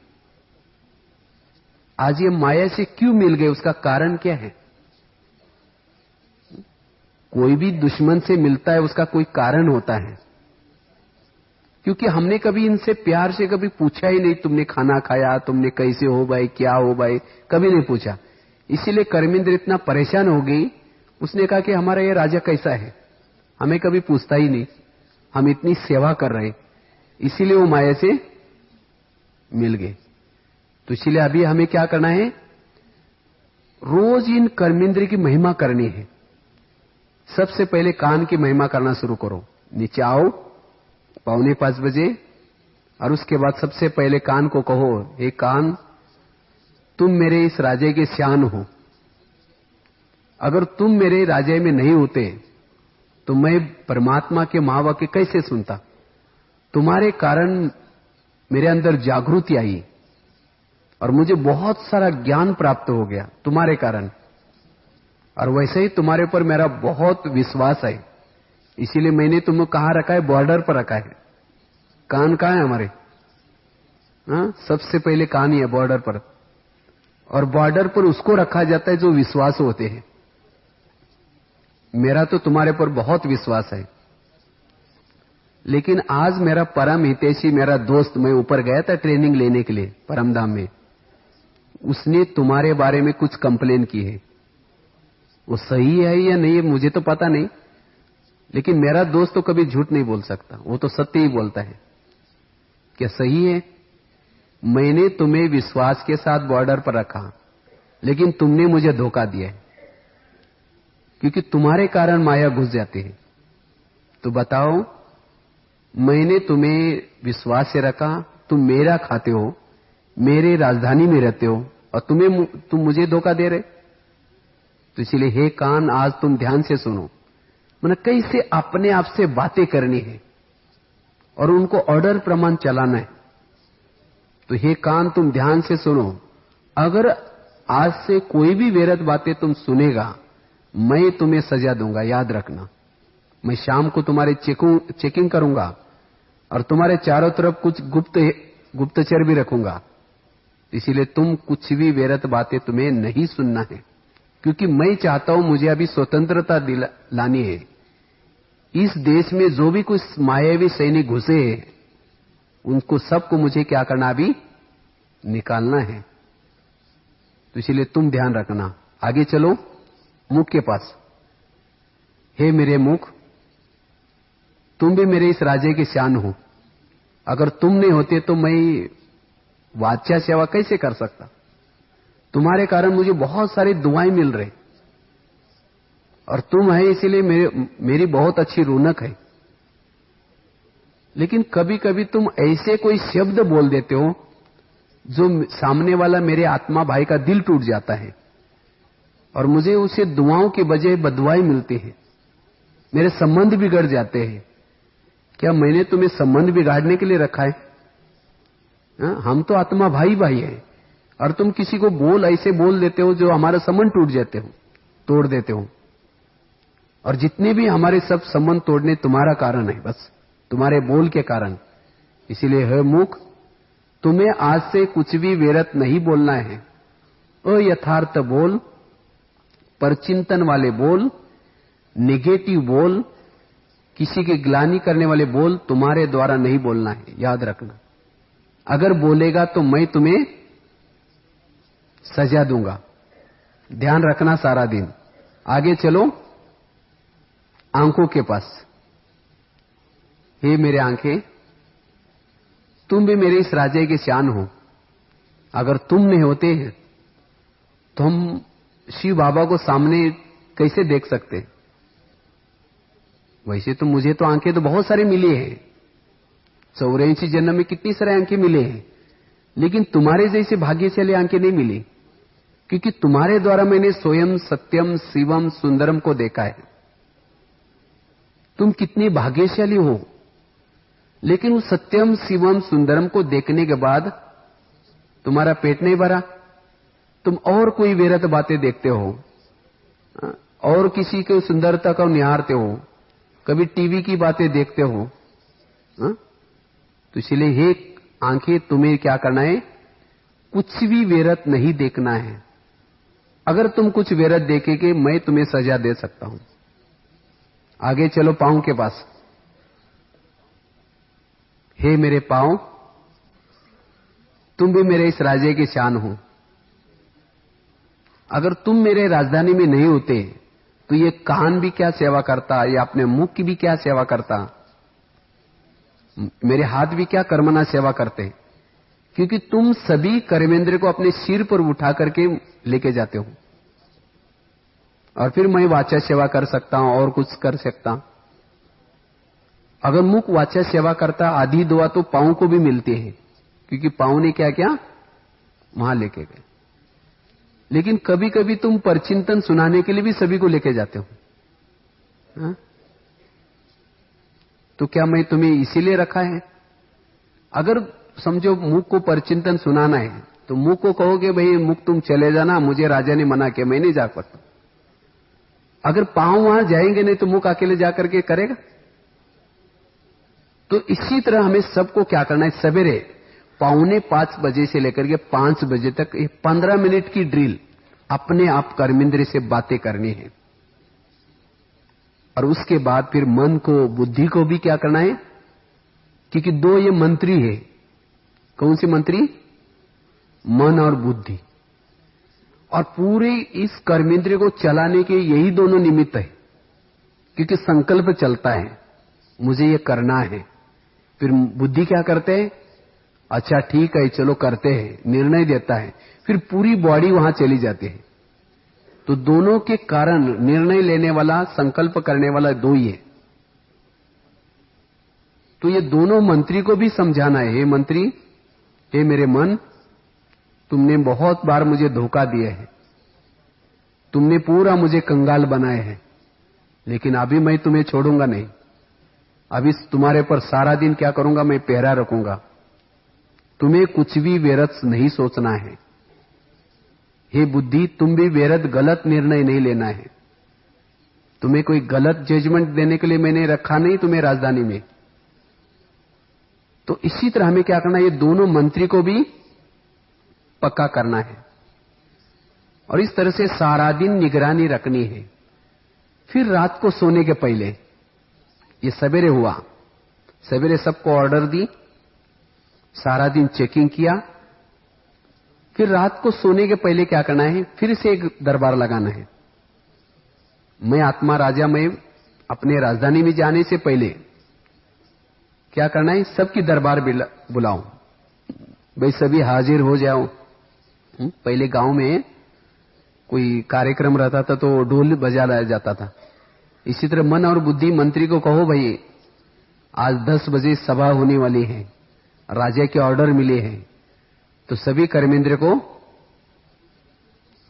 आज ये माया से क्यों मिल गए, उसका कारण क्या है? कोई भी दुश्मन से मिलता है, उसका कोई कारण होता है। क्योंकि हमने कभी इनसे प्यार से कभी पूछा ही नहीं, तुमने खाना खाया, तुमने कैसे हो भाई, क्या हो भाई, कभी नहीं पूछा। इसीलिए कर्मेंद्र इतना परेशान हो गई। उसने कहा कि हमारा ये राजा कैसा है, हमें कभी पूछता ही नहीं, हम इतनी सेवा कर रहे, इसीलिए वो माया से मिल गए। तो इसीलिए अभी हमें क्या करना है, रोज इन कर्मेंद्रिय की महिमा करनी है। सबसे पहले कान की महिमा करना शुरू करो। नीचे आओ 4:45 बजे, और उसके बाद सबसे पहले कान को कहो, हे कान, तुम मेरे इस राज्य के श्यान हो। अगर तुम मेरे राज्य में नहीं होते तो मैं परमात्मा के महावाक्य कैसे सुनता? तुम्हारे कारण मेरे अंदर जागृति आई और मुझे बहुत सारा ज्ञान प्राप्त हो गया तुम्हारे कारण। और वैसे ही तुम्हारे ऊपर मेरा बहुत विश्वास है, इसीलिए मैंने तुम्हें कहां रखा है? बॉर्डर पर रखा है। कान कहां है हमारे? हाँ, सबसे पहले कान ही है बॉर्डर पर। और बॉर्डर पर उसको रखा जाता है जो विश्वास होते हैं। मेरा तो तुम्हारे पर बहुत विश्वास है, लेकिन आज मेरा परम हितैषी, मेरा दोस्त, मैं ऊपर गया था ट्रेनिंग लेने के लिए परमधाम में, उसने तुम्हारे बारे में कुछ कंप्लेन की है। वो सही है या नहीं मुझे तो पता नहीं, लेकिन मेरा दोस्त तो कभी झूठ नहीं बोल सकता, वो तो सत्य ही बोलता है। क्या सही है? मैंने तुम्हें विश्वास के साथ बॉर्डर पर रखा, लेकिन तुमने मुझे धोखा दिया है, क्योंकि तुम्हारे कारण माया घुस जाती है। तो बताओ, मैंने तुम्हें विश्वास से रखा, तुम मेरा खाते हो, मेरे राजधानी में रहते हो, और तुम मुझे धोखा दे रहे। तो इसलिए हे कान, आज तुम ध्यान से सुनो। मैंने कैसे अपने आप से बातें करनी है और उनको ऑर्डर प्रमाण चलाना है। तो हे कान, तुम ध्यान से सुनो। अगर आज से कोई भी व्यर्थ बातें तुम सुनेगा, मैं तुम्हें सजा दूंगा, याद रखना। मैं शाम को तुम्हारे चेकिंग करूंगा और तुम्हारे चारों तरफ कुछ गुप्तचर भी रखूंगा। इसीलिए तुम कुछ भी व्यर्थ बातें तुम्हें नहीं सुनना है, क्योंकि मैं चाहता हूं, मुझे अभी स्वतंत्रता लानी है। इस देश में जो भी कुछ मायावी सैनिक घुसे हैं, उनको सबको मुझे क्या करना, अभी निकालना है। तो इसलिए तुम ध्यान रखना। आगे चलो मुख के पास। हे मेरे मुख, तुम भी मेरे इस राज्य के शान हो। अगर तुम नहीं होते तो मैं वाच्या सेवा कैसे कर सकता? तुम्हारे कारण मुझे बहुत सारी दुआएं मिल रही, और तुम है इसलिए मेरी बहुत अच्छी रौनक है। लेकिन कभी कभी तुम ऐसे कोई शब्द बोल देते हो जो सामने वाला मेरे आत्मा भाई का दिल टूट जाता है, और मुझे उसे दुआओं के बजाय बदुआएं मिलती है, मेरे संबंध बिगड़ जाते हैं। क्या मैंने तुम्हें संबंध बिगाड़ने के लिए रखा है? हम तो आत्मा भाई भाई है, और तुम किसी को ऐसे बोल देते हो जो हमारा संबंध तोड़ देते हो। और जितने भी हमारे सब संबंध तोड़ने तुम्हारा कारण है, बस तुम्हारे बोल के कारण। इसीलिए हे मुख, तुम्हें आज से कुछ भी व्यर्थ नहीं बोलना है। अयथार्थ बोल, परचिंतन वाले बोल, नेगेटिव बोल, किसी की ग्लानि करने वाले बोल तुम्हारे द्वारा नहीं बोलना है, याद रखना। अगर बोलेगा तो मैं तुम्हें सजा दूंगा, ध्यान रखना सारा दिन। आगे चलो आंखों के पास। हे मेरे आंखें, तुम भी मेरे इस राज्य के शान हो। अगर तुम नहीं होते तो हम शिव बाबा को सामने कैसे देख सकते? वैसे तो मुझे तो आंखें तो बहुत सारे मिली हैं, 84 जन्म में कितनी सारे आंखें मिले हैं, लेकिन तुम्हारे जैसे भाग्यशाली आंखें नहीं मिली, क्योंकि तुम्हारे द्वारा मैंने स्वयं सत्यम शिवम सुंदरम को देखा है। तुम कितनी भाग्यशाली हो, लेकिन उस सत्यम शिवम सुंदरम को देखने के बाद तुम्हारा पेट नहीं भरा, तुम और कोई व्यर्थ बातें देखते हो, और किसी की सुंदरता को निहारते हो, कभी टीवी की बातें देखते हो। तो इसलिए हे आंखें, तुम्हें क्या करना है? कुछ भी व्यर्थ नहीं देखना है। अगर तुम कुछ व्यर्थ देखेंगे, मैं तुम्हें सजा दे सकता हूं। आगे चलो पांव के पास। हे मेरे पांव, तुम भी मेरे इस राज्य के शान हो। अगर तुम मेरे राजधानी में नहीं होते तो ये कान भी क्या सेवा करता, या अपने मुख की भी क्या सेवा करता, मेरे हाथ भी क्या कर्मना सेवा करते, क्योंकि तुम सभी कर्मेंद्र को अपने सिर पर उठा करके लेके जाते हो। और फिर मैं वाचा सेवा कर सकता हूं और कुछ कर सकता हूं। अगर मुख वाचा सेवा करता आधी दुआ तो पांव को भी मिलती है, क्योंकि पांव ने क्या किया, वहां लेके गए। लेकिन कभी कभी तुम परचिंतन सुनाने के लिए भी सभी को लेके जाते हो, हा? तो क्या मैं तुम्हें इसीलिए रखा है? अगर समझो मुख को परचिंतन सुनाना है तो मुख को कहोगे भाई मुख तुम चले जाना, मुझे राजा ने मना किया, मैं नहीं जा सकता। अगर पांव वहां जाएंगे नहीं तो मुख अकेले जाकर के करेगा? तो इसी तरह हमें सबको क्या करना है, सवेरे 4:45 बजे से लेकर के 5 बजे तक 15 मिनट की ड्रिल अपने आप कर्मेंद्र से बातें करनी है। और उसके बाद फिर मन को, बुद्धि को भी क्या करना है, क्योंकि 2 ये मंत्री है। कौन सी मंत्री? मन और बुद्धि। और पूरे इस कर्मेंद्र को चलाने के यही दोनों निमित्त है, क्योंकि संकल्प चलता है मुझे ये करना है। फिर बुद्धि क्या करते हैं, अच्छा ठीक है चलो करते हैं, निर्णय देता है। फिर पूरी बॉडी वहां चली जाती है। तो दोनों के कारण निर्णय लेने वाला, संकल्प करने वाला 2 ही है। तो ये दोनों मंत्री को भी समझाना है, हे मंत्री, हे मेरे मन, तुमने बहुत बार मुझे धोखा दिया है, तुमने पूरा मुझे कंगाल बनाए हैं, लेकिन अभी मैं तुम्हें छोड़ूंगा नहीं। अभी तुम्हारे पर सारा दिन क्या करूंगा, मैं पहरा रखूंगा। तुम्हें कुछ भी व्यर्थ नहीं सोचना है। हे बुद्धि, तुम भी व्यर्थ गलत निर्णय नहीं लेना है। तुम्हें कोई गलत जजमेंट देने के लिए मैंने रखा नहीं तुम्हें राजधानी में। तो इसी तरह हमें क्या करना है, ये दोनों मंत्री को भी पक्का करना है। और इस तरह से सारा दिन निगरानी रखनी है। फिर रात को सोने के पहले, ये सवेरे हुआ, सवेरे सबको ऑर्डर दी, सारा दिन चेकिंग किया। फिर रात को सोने के पहले क्या करना है, फिर से एक दरबार लगाना है। मैं आत्मा राजा में अपने राजधानी में जाने से पहले क्या करना है, सबकी दरबार बुलाऊं, भाई सभी हाजिर हो जाओ। पहले गांव में कोई कार्यक्रम रहता था तो ढोल बजा लाया जाता था। इसी तरह मन और बुद्धि मंत्री को कहो, भाई आज 10 बजे सभा होने वाली है, राजा के ऑर्डर मिले हैं, तो सभी कर्मेंद्र को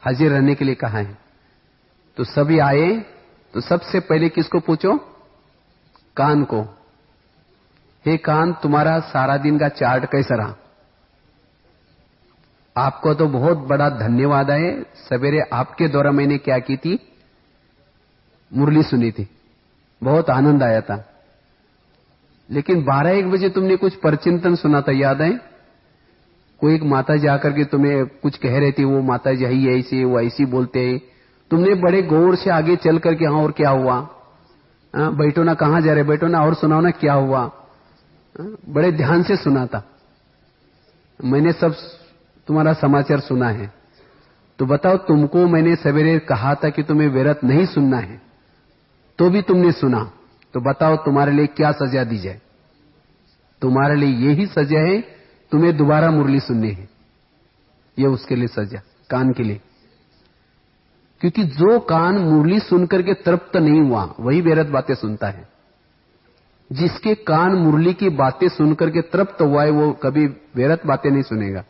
हाजिर रहने के लिए कहा है। तो सभी आए। तो सबसे पहले किसको पूछो, कान को, हे कान, तुम्हारा सारा दिन का चार्ट कैसा रहा? आपको तो बहुत बड़ा धन्यवाद है, सवेरे आपके द्वारा मैंने क्या की थी, मुरली सुनी थी, बहुत आनंद आया था। लेकिन 12-1 बजे तुमने कुछ परचिंतन सुना था, याद है? कोई एक माता जी आकर के तुम्हें कुछ कह रही थी, वो माता जी ही ऐसी वो ऐसी बोलते हैं। तुमने बड़े गौर से आगे चल करके, हाँ और क्या हुआ, बैठो ना, कहां जा रहे, बैठो ना, और सुनाओ ना क्या हुआ। बड़े ध्यान से सुना था, मैंने सब तुम्हारा समाचार सुना है। तो बताओ, तुमको मैंने सवेरे कहा था कि तुम्हें व्यर्थ नहीं सुनना है, तो भी तुमने सुना, तो बताओ तुम्हारे लिए क्या सजा दी जाए? तुम्हारे लिए यही सजा है, तुम्हें दोबारा मुरली सुननी है। यह उसके लिए सजा, कान के लिए। क्योंकि जो कान मुरली सुनकर के तृप्त नहीं हुआ वही व्यर्थ बातें सुनता है। जिसके कान मुरली की बातें सुनकर के तृप्त हुआ है वो कभी व्यर्थ बातें नहीं सुनेगा।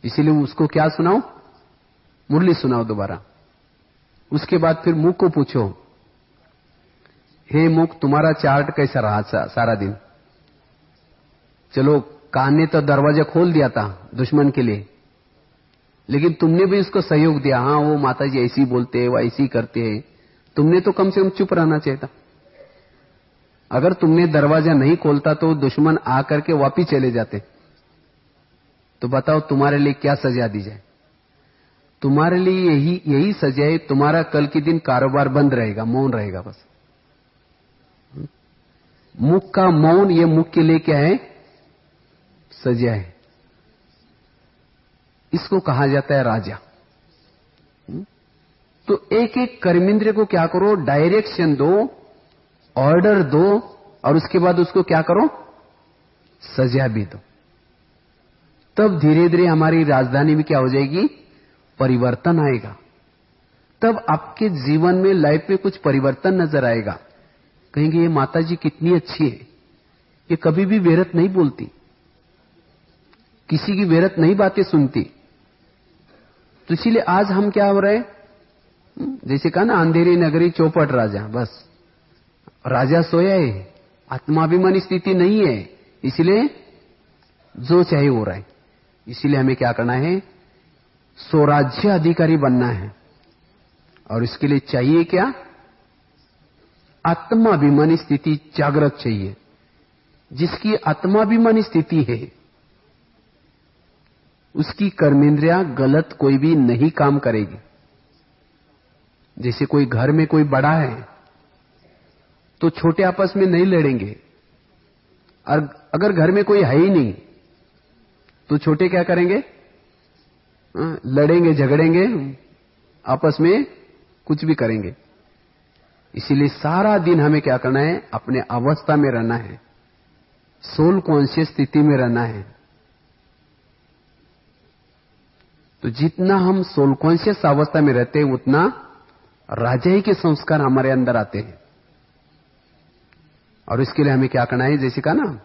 इसीलिए उसको क्या सुनाओ, मुरली सुनाओ दोबारा। उसके बाद फिर मुख को पूछो, हे मुख, तुम्हारा चार्ट कैसा रहा सारा दिन? चलो, कान ने तो दरवाजा खोल दिया था दुश्मन के लिए, लेकिन तुमने भी उसको सहयोग दिया। हाँ, वो माता जी ऐसी बोलते हैं, वो ऐसी करते हैं, तुमने तो कम से कम चुप रहना चाहिए था। अगर तुमने दरवाजा नहीं खोलता तो दुश्मन आकर के वापिस चले जाते। तो बताओ तुम्हारे लिए क्या सजा दी जाए? तुम्हारे लिए यही सजा है, तुम्हारा कल के दिन कारोबार बंद रहेगा, मौन रहेगा बस। मुख का मौन, ये मुख के लिए क्या है, सजा है। इसको कहा जाता है राजा। तो एक एक कर्मेंद्र को क्या करो, डायरेक्शन दो, ऑर्डर दो, और उसके बाद उसको क्या करो, सजा भी दो। तब धीरे धीरे हमारी राजधानी में क्या हो जाएगी, परिवर्तन आएगा। तब आपके जीवन में, लाइफ में कुछ परिवर्तन नजर आएगा। कहेंगे ये माता जी कितनी अच्छी है, ये कभी भी व्यर्थ नहीं बोलती, किसी की व्यर्थ नहीं बातें सुनती। तो इसीलिए आज हम क्या हो रहे हैं, जैसे कहा ना, अंधेरी नगरी चौपट राजा, बस राजा सोया है, आत्माभिमानी स्थिति नहीं है, इसलिए जो चाहे हो रहा है। इसीलिए हमें क्या करना है, स्वराज्य अधिकारी बनना है। और इसके लिए चाहिए क्या, आत्माभिमानी स्थिति जागृत चाहिए। जिसकी आत्माभिमानी स्थिति है उसकी कर्मेंद्रियां गलत कोई भी नहीं काम करेगी। जैसे कोई घर में कोई बड़ा है तो छोटे आपस में नहीं लड़ेंगे, और अगर घर में कोई है ही नहीं तो छोटे क्या करेंगे, लड़ेंगे, झगड़ेंगे, आपस में कुछ भी करेंगे। इसीलिए सारा दिन हमें क्या करना है, अपने अवस्था में रहना है, सोल कॉन्शियस स्थिति में रहना है। तो जितना हम सोल कॉन्शियस अवस्था में रहते हैं उतना राजाई के संस्कार हमारे अंदर आते हैं। और इसके लिए हमें क्या करना है, जैसे कहा ना,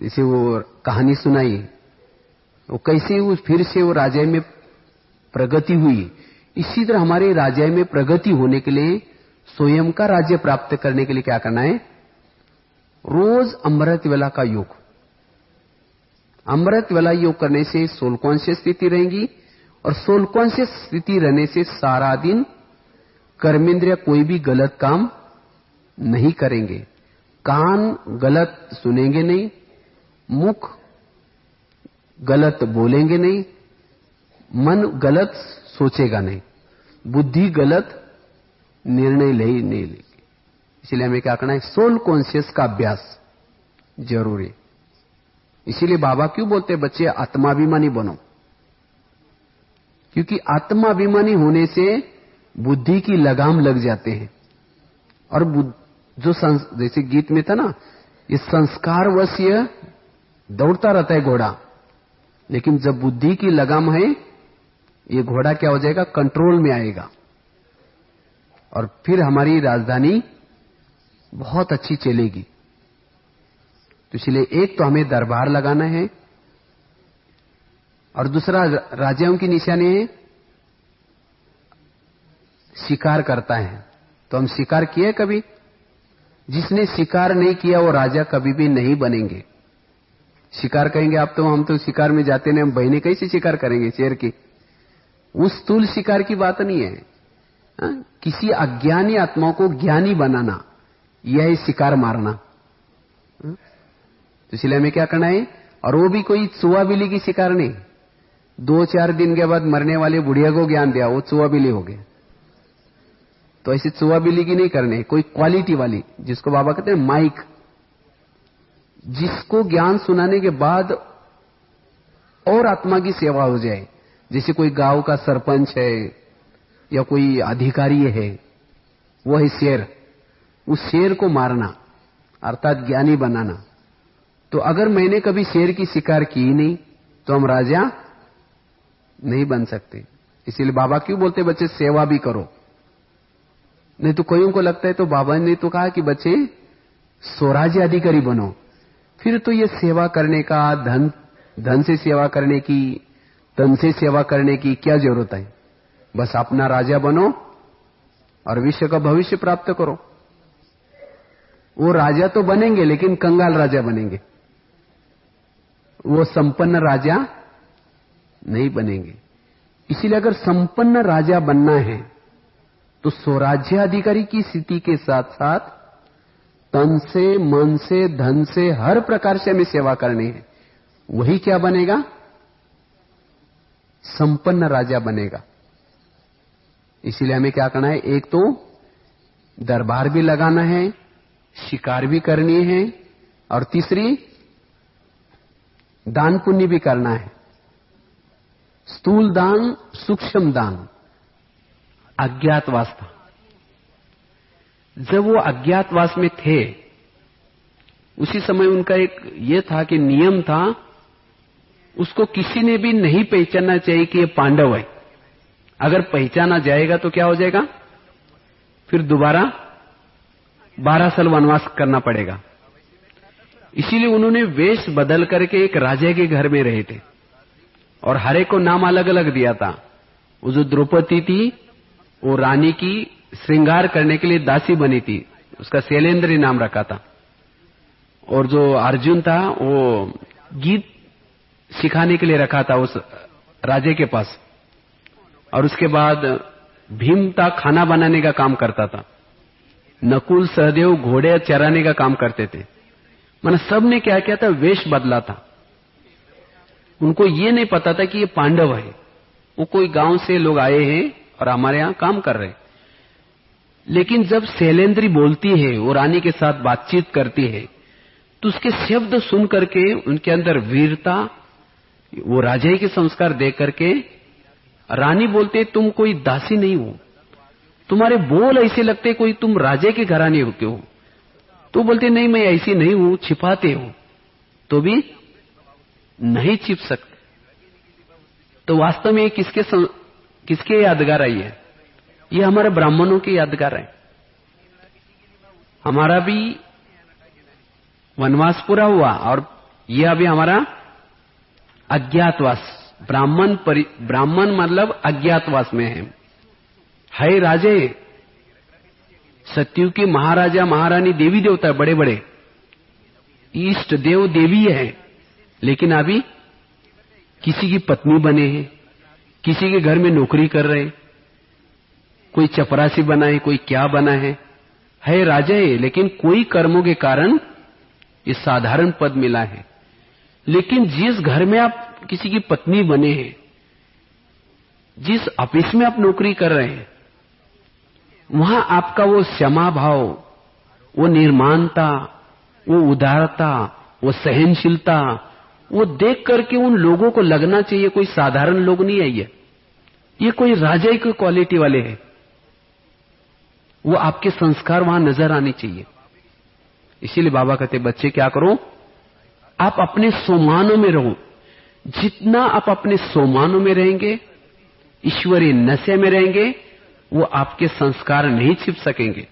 जैसे वो कहानी सुनाई, वो कैसे वो फिर से वो राजाई में प्रगति हुई, इसी तरह हमारे राजाई में प्रगति होने के लिए, स्वयं का राज्य प्राप्त करने के लिए क्या करना है, रोज अमृत वेला का योग। अमृत वेला योग करने से सोल कॉन्शियस स्थिति रहेगी, और सोल कॉन्शियस स्थिति रहने से सारा दिन कर्मेंद्रिय कोई भी गलत काम नहीं करेंगे, कान गलत सुनेंगे नहीं, मुख गलत बोलेंगे नहीं, मन गलत सोचेगा नहीं, बुद्धि गलत निर्णय नहीं लेगी। इसलिए हमें क्या करना है, सोल कॉन्शियस का अभ्यास जरूरी। इसीलिए बाबा क्यों बोलते हैं बच्चे आत्माभिमानी बनो, क्योंकि आत्माभिमानी होने से बुद्धि की लगाम लग जाते हैं। और जो जैसे गीत में था ना, ये संस्कार वश्य दौड़ता रहता है घोड़ा, लेकिन जब बुद्धि की लगाम है, ये घोड़ा क्या हो जाएगा, कंट्रोल में आएगा, और फिर हमारी राजधानी बहुत अच्छी चलेगी। तो इसलिए एक तो हमें दरबार लगाना है, और दूसरा राजाओं की निशानी है, शिकार करता है। तो हम शिकार किए कभी? जिसने शिकार नहीं किया वो राजा कभी भी नहीं बनेंगे। शिकार कहेंगे आप तो, हम तो शिकार में जाते नहीं, हम बहने कैसे शिकार करेंगे शेर की? उस स्थूल शिकार की बात नहीं है। किसी अज्ञानी आत्मा को ज्ञानी बनाना, यह शिकार मारना। तो इसलिए हमें क्या करना है, और वो भी कोई चूहा बिल्ली की शिकार नहीं। 2-4 दिन के बाद मरने वाले बुढ़िया को ज्ञान दिया, वो चूहा बिल्ली हो गया। तो ऐसी चूहा बिल्ली की नहीं करने, कोई क्वालिटी वाली, जिसको बाबा कहते हैं माइक, जिसको ज्ञान सुनाने के बाद और आत्मा की सेवा हो जाए। जैसे कोई गांव का सरपंच है या कोई अधिकारी है, वो है शेर, उस शेर को मारना अर्थात ज्ञानी बनाना। तो अगर मैंने कभी शेर की शिकार की ही नहीं तो हम राजा नहीं बन सकते। इसीलिए बाबा क्यों बोलते बच्चे सेवा भी करो। नहीं तो कईयों को लगता है तो बाबा ने तो कहा कि बच्चे स्वराज्य अधिकारी बनो, फिर तो ये सेवा करने का, धन से सेवा करने की, तन से सेवा करने की क्या जरूरत है? बस अपना राजा बनो और विश्व का भविष्य प्राप्त करो। वो राजा तो बनेंगे लेकिन कंगाल राजा बनेंगे, वो संपन्न राजा नहीं बनेंगे। इसीलिए अगर संपन्न राजा बनना है तो स्वराज्याधिकारी की स्थिति के साथ साथ तन से, मन से, धन से, हर प्रकार से हमें सेवा करनी है। वही क्या बनेगा? संपन्न राजा बनेगा। इसीलिए हमें क्या करना है, एक तो दरबार भी लगाना है, शिकार भी करनी है, और तीसरी दान पुण्य भी करना है। स्थूल दान, सूक्ष्म दान। अज्ञातवास था, जब वो अज्ञातवास में थे उसी समय उनका एक ये था कि नियम था, उसको किसी ने भी नहीं पहचानना चाहिए कि ये पांडव है। अगर पहचाना जाएगा तो क्या हो जाएगा, फिर दोबारा 12 साल वनवास करना पड़ेगा। इसीलिए उन्होंने वेश बदल करके एक राजा के घर में रहे थे और हर एक को नाम अलग अलग दिया था। वो जो द्रौपदी थी वो रानी की श्रृंगार करने के लिए दासी बनी थी, उसका शैलेंद्री नाम रखा था। और जो अर्जुन था वो गीत सिखाने के लिए रखा था उस राजे के पास। और उसके बाद भीम था, खाना बनाने का काम करता था। नकुल सहदेव घोड़े चराने का काम करते थे। मैंने सब ने क्या किया था, वेश बदला था। उनको ये नहीं पता था कि ये पांडव है। वो कोई गांव से लोग आए हैं और हमारे यहां काम कर रहे हैं। लेकिन जब शैलेंद्री बोलती है, वो रानी के साथ बातचीत करती है, तो उसके शब्द सुन करके उनके अंदर वीरता, वो राजा के संस्कार देख करके रानी बोलते, तुम कोई दासी नहीं हो, तुम्हारे बोल ऐसे लगते कोई तुम राजे के घराने होते हो। तो बोलते नहीं, मैं ऐसी नहीं हूं, छिपाते हो तो भी नहीं छिप सकते। तो वास्तव में किसके यादगार आई है? ये हमारे ब्राह्मणों के यादगार है। हमारा भी वनवास पूरा हुआ और ये अभी हमारा अज्ञातवास। ब्राह्मण मतलब अज्ञातवास में है राजे, सत्युग के महाराजा महारानी, देवी देवता बड़े बड़े इष्ट देव देवी है, लेकिन अभी किसी की पत्नी बने हैं, किसी के घर में नौकरी कर रहे हैं, कोई चपरासी बना है, कोई क्या बना है राजा है, लेकिन कोई कर्मों के कारण ये साधारण पद मिला है। लेकिन जिस घर में आप किसी की पत्नी बने हैं, जिस ऑफिस में आप नौकरी कर रहे हैं, वहां आपका वो क्षमा भाव, वो निर्माणता, वो उदारता, वो सहनशीलता, वो देख करके उन लोगों को लगना चाहिए कोई साधारण लोग नहीं है, ये कोई राजा की क्वालिटी वाले हैं। वो आपके संस्कार वहां नजर आने चाहिए। इसीलिए बाबा कहते, बच्चे क्या करो, आप अपने सोमानों में रहो। जितना आप अपने सोमानों में रहेंगे, ईश्वरीय नशे में रहेंगे, वो आपके संस्कार नहीं छिप सकेंगे।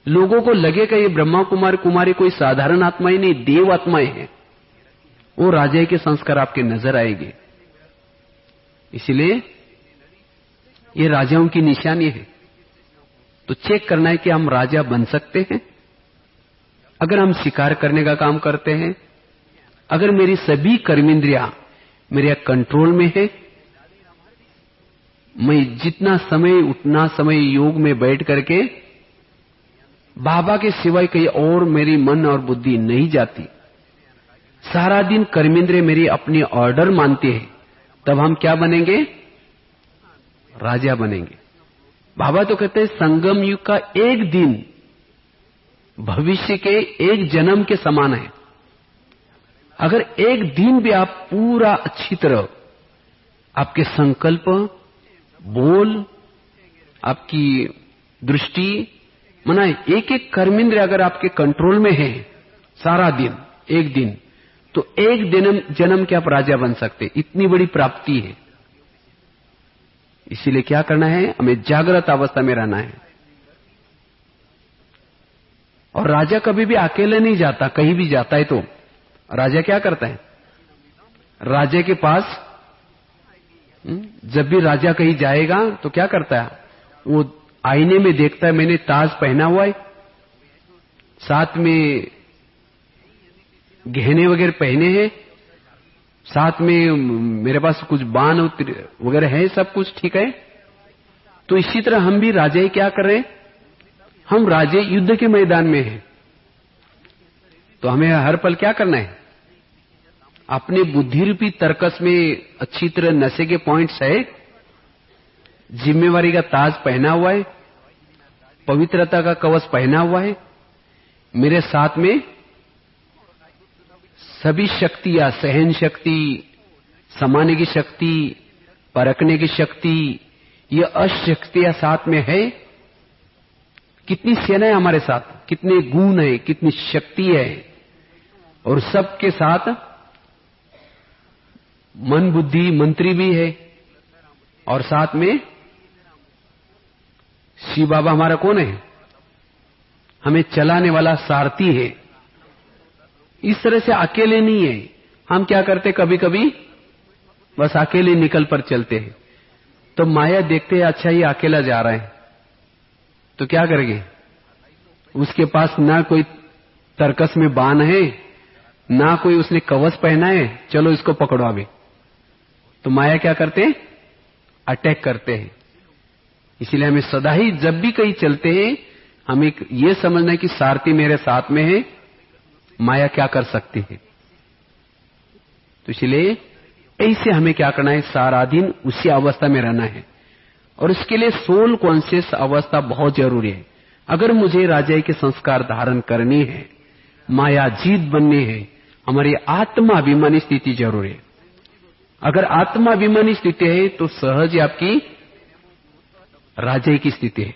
लोगों को लगेगा ये ब्रह्मा कुमार कुमारी कोई साधारण आत्माएं नहीं, देव आत्माएं हैं। वो राजा के संस्कार आपके नजर आएंगे। इसलिए ये राजाओं की निशानी है। तो चेक करना है कि हम राजा बन सकते हैं। अगर हम शिकार करने का काम करते हैं, अगर मेरी सभी कर्मेंद्रियां मेरे कंट्रोल में है, मैं जितना समय उतना समय योग में बैठ करके बाबा के सिवाय कहीं और मेरी मन और बुद्धि नहीं जाती, सारा दिन कर्मेंद्रिय मेरी अपनी ऑर्डर मानते हैं, तब हम क्या बनेंगे? राजा बनेंगे। बाबा तो कहते हैं संगम युग का एक दिन भविष्य के एक जन्म के समान है। अगर एक दिन भी आप पूरा अच्छी तरह आपके संकल्प, बोल, आपकी दृष्टि, माना एक एक कर्मेंद्र अगर आपके कंट्रोल में है सारा दिन, एक दिन, तो एक दिन जन्म के आप राजा बन सकते। इतनी बड़ी प्राप्ति है। इसीलिए क्या करना है? हमें जागृत अवस्था में रहना है। और राजा कभी भी अकेले नहीं जाता। कहीं भी जाता है तो राजा क्या करता है? राजा के पास जब भी राजा कहीं जाएगा तो क्या करता है? वो आईने में देखता है, मैंने ताज पहना हुआ है, साथ में गहने वगैरह पहने हैं, साथ में मेरे पास कुछ बाण वगैरह है, सब कुछ ठीक है। तो इसी तरह हम भी राजा क्या कर रहे हैं? हम राजे युद्ध के मैदान में हैं। तो हमें हर पल क्या करना है? अपने बुद्धि रूपी तर्कस में अच्छी तरह नशे के पॉइंट्स है, जिम्मेवारी का ताज पहना हुआ है, पवित्रता का कवच पहना हुआ है, मेरे साथ में सभी शक्तियां, सहन शक्ति, समाने की शक्ति, परखने की शक्ति, ये अशक्तियां साथ में है। कितनी सेना है हमारे साथ, कितने गुण है, कितनी शक्ति है, और सबके साथ मन बुद्धि मंत्री भी है। और साथ में शिव बाबा हमारा कौन है? हमें चलाने वाला सारथी है। इस तरह से अकेले नहीं है। हम क्या करते, कभी कभी बस अकेले निकल पर चलते हैं। तो माया देखते हैं अच्छा ये अकेला जा रहा है, तो क्या करेंगे? उसके पास ना कोई तरकस में बाण है, ना कोई उसने कवच पहना है, चलो इसको पकड़ो अभी। तो माया क्या करते हैं? अटैक करते हैं। इसीलिए हमें सदा ही जब भी कहीं चलते हैं हमें ये समझना है कि सारथी मेरे साथ में है, माया क्या कर सकती है। तो इसलिए ऐसे हमें क्या करना है, सारा दिन उसी अवस्था में रहना है। और इसके लिए सोल कॉन्शियस अवस्था बहुत जरूरी है। अगर मुझे राजाई के संस्कार धारण करनी है, माया जीत बननी है, हमारी आत्माभिमानी स्थिति जरूरी है। अगर आत्माभिमानी स्थिति है तो सहज आपकी राजाई की स्थिति है।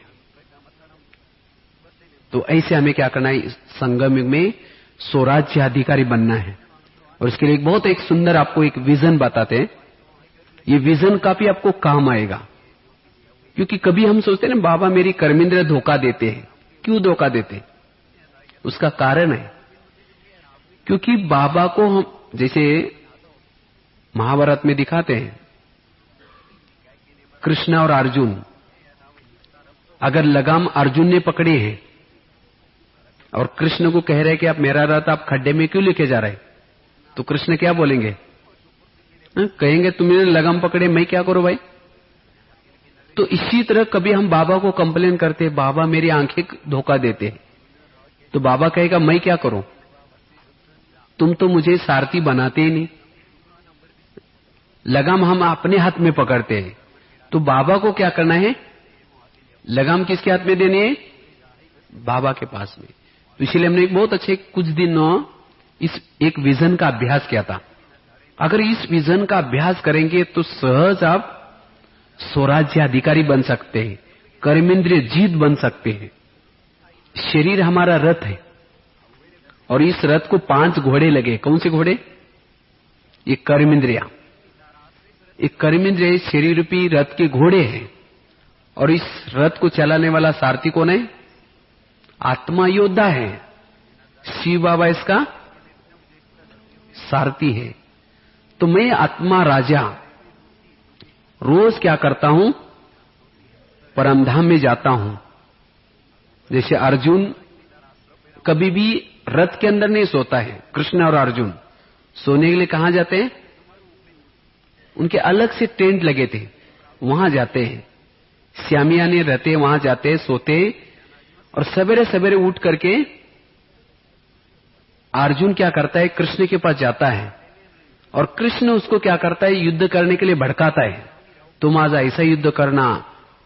तो ऐसे हमें क्या करना है, संगम में स्वराज्य अधिकारी बनना है। और इसके लिए एक सुंदर आपको एक विजन बताते हैं। ये विजन काफी आपको काम आएगा, क्योंकि कभी हम सोचते हैं ना बाबा मेरी कर्मेंद्र धोखा देते हैं। क्यों धोखा देते? उसका कारण है क्योंकि बाबा को हम जैसे महाभारत में दिखाते हैं, कृष्ण और अर्जुन, अगर लगाम अर्जुन ने पकड़ी है और कृष्ण को कह रहे कि आप मेरा रथ आप खड्डे में क्यों लेके जा रहे, तो कृष्ण क्या बोलेंगे? कहेंगे तुमने लगाम पकड़े, मैं क्या करूं भाई। तो इसी तरह कभी हम बाबा को कंप्लेन करते हैं, बाबा मेरी आंखें धोखा देते हैं, तो बाबा कहेगा मैं क्या करूं, तुम तो मुझे सारथी बनाते ही नहीं। लगाम हम अपने हाथ में पकड़ते हैं, तो बाबा को क्या करना है, लगाम किसके हाथ में देनी है? बाबा के पास में। तो इसलिए हमने बहुत अच्छे कुछ दिनों इस एक विजन का अभ्यास किया था। अगर इस विजन का अभ्यास करेंगे तो सहज आप स्वराज्य अधिकारी बन सकते हैं, कर्मेंद्रिय जीत बन सकते हैं। शरीर हमारा रथ है और इस रथ को 5 घोड़े लगे। कौन से घोड़े? ये कर्मेंद्रिया, एक कर्मेंद्रिय शरीर रूपी रथ के घोड़े हैं। और इस रथ को चलाने वाला सारथी कौन है? आत्मा योद्धा है। शिव बाबा इसका सारथी है। तो मैं आत्मा राजा रोज क्या करता हूं, परमधाम में जाता हूं। जैसे अर्जुन कभी भी रथ के अंदर नहीं सोता है। कृष्ण और अर्जुन सोने के लिए कहां जाते हैं? उनके अलग से टेंट लगे थे, वहां जाते हैं। श्यामियाने रहते, वहां जाते, सोते। और सवेरे सवेरे उठ करके अर्जुन क्या करता है, कृष्ण के पास जाता है और कृष्ण उसको क्या करता है, युद्ध करने के लिए भड़काता है। तुम आज ऐसा युद्ध करना,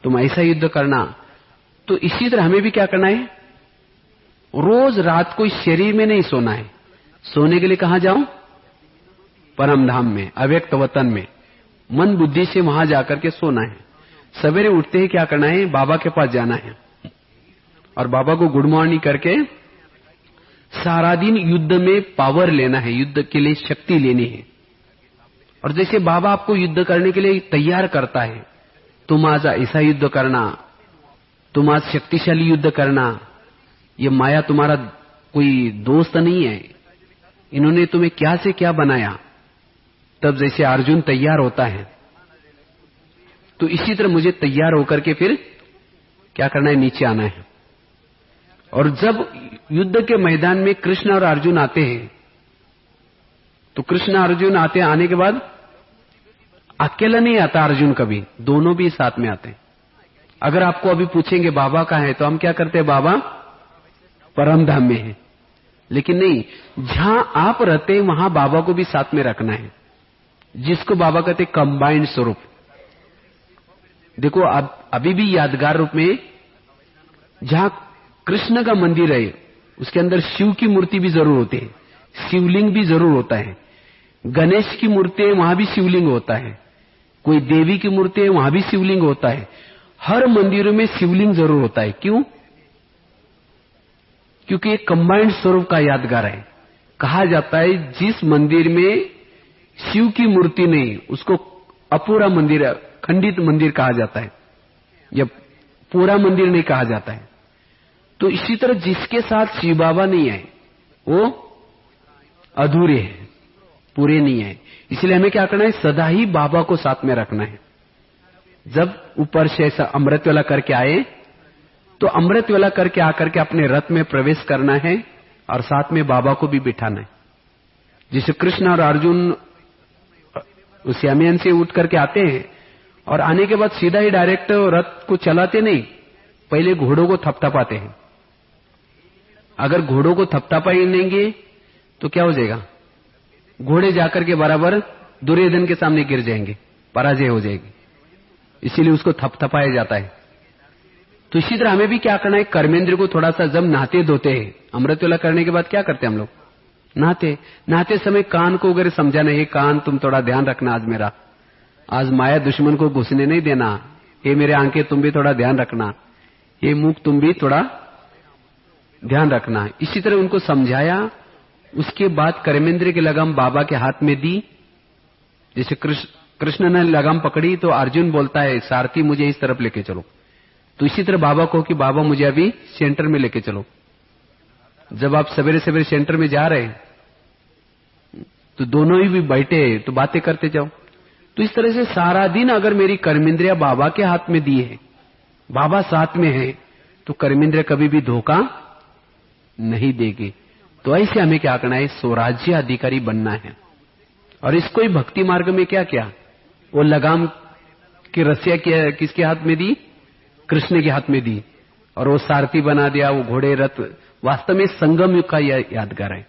तुम ऐसा युद्ध करना। तो इसी तरह हमें भी क्या करना है, रोज रात को इस शरीर में नहीं सोना है। सोने के लिए कहां जाऊं? परम धाम में, अव्यक्त वतन में, मन बुद्धि से वहां जाकर के सोना है। सवेरे उठते ही क्या करना है, बाबा के पास जाना है और बाबा को गुड मॉर्निंग करके सारा दिन युद्ध में पावर लेना है, युद्ध के लिए शक्ति लेनी है। और जैसे बाबा आपको युद्ध करने के लिए तैयार करता है, तुम आज ऐसा युद्ध करना, तुम आज शक्तिशाली युद्ध करना। ये माया तुम्हारा कोई दोस्त नहीं है, इन्होंने तुम्हें क्या से क्या बनाया। तब जैसे अर्जुन तैयार होता है, तो इसी तरह मुझे तैयार होकर के फिर क्या करना है, नीचे आना है। और जब युद्ध के मैदान में कृष्ण और अर्जुन आते हैं, तो कृष्ण अर्जुन आते, आने के बाद अकेला नहीं आता अर्जुन, कभी दोनों भी साथ में आते हैं। अगर आपको अभी पूछेंगे बाबा कहाँ है, तो हम क्या करते हैं, बाबा परम धाम में है। लेकिन नहीं, जहां आप रहते हैं वहां बाबा को भी साथ में रखना है, जिसको बाबा कहते कंबाइंड स्वरूप। देखो अभी भी यादगार रूप में जहां कृष्ण का मंदिर है, उसके अंदर शिव की मूर्ति भी जरूर होती है, शिवलिंग भी जरूर होता है। गणेश की मूर्ति है, वहां भी शिवलिंग होता है। कोई देवी की मूर्ति है, वहां भी शिवलिंग होता है। हर मंदिरों में शिवलिंग जरूर होता है। क्यों? क्योंकि एक कंबाइंड स्वरूप का यादगार है। कहा जाता है जिस मंदिर में शिव की मूर्ति नहीं, उसको अपूरा मंदिर खंडित मंदिर कहा जाता है, या पूरा मंदिर नहीं कहा जाता है। तो इसी तरह जिसके साथ शिव बाबा नहीं है वो अधूरे हैं, पूरे नहीं है। इसलिए हमें क्या करना है, सदा ही बाबा को साथ में रखना है। जब ऊपर से ऐसा अमृत वाला करके आए तो अमृत वाला करके आकर के अपने रथ में प्रवेश करना है और साथ में बाबा को भी बिठाना है। जिसे कृष्ण और अर्जुन उस यमन से उठ करके आते हैं और आने के बाद सीधा ही डायरेक्ट रथ को चलाते नहीं, पहले घोड़ों को थपथपाते हैं। अगर घोड़ों को थपथपा ही लेंगे तो क्या हो जाएगा, घोड़े जाकर के बराबर दुर्योधन के सामने गिर जाएंगे, पराजय हो जाएगी। इसीलिए उसको थपथपाया जाता है। तो इसी तरह हमें भी क्या करना है, कर्मेंद्र को थोड़ा सा जब नहाते धोते हैं, अमृत वेला करने के बाद क्या करते हैं हम लोग, नहाते समय कान को अगर समझाना है, कान तुम थोड़ा ध्यान रखना, आज मेरा, आज माया दुश्मन को घुसने नहीं देना, ये मेरे आंखें तुम भी थोड़ा ध्यान रखना, ये मुख तुम भी थोड़ा ध्यान रखना। इसी तरह उनको समझाया। उसके बाद कर्मेंद्र की लगाम बाबा के हाथ में दी। जैसे कृष्ण ने लगाम पकड़ी तो अर्जुन बोलता है, सारथी मुझे इस तरफ लेके चलो। तो इसी तरह बाबा को कि बाबा मुझे अभी सेंटर में लेके चलो। जब आप सवेरे सवेरे सेंटर में जा रहे हैं तो दोनों ही भी बैठे तो बातें करते जाओ। तो इस तरह से सारा दिन अगर मेरी कर्मेंद्रिया बाबा के हाथ में दी है, बाबा साथ में है, तो कर्मेंद्रिया कभी भी धोखा नहीं देगी। तो ऐसे हमें क्या करना है, स्वराज्य अधिकारी बनना है। और इसको ही भक्ति मार्ग में क्या किया, वो लगाम की रस्सिया किसके हाथ में दी, कृष्ण के हाथ में दी, और वो सारथी बना दिया, वो घोड़े रथ। वास्तव में संगम युग का यादगार है।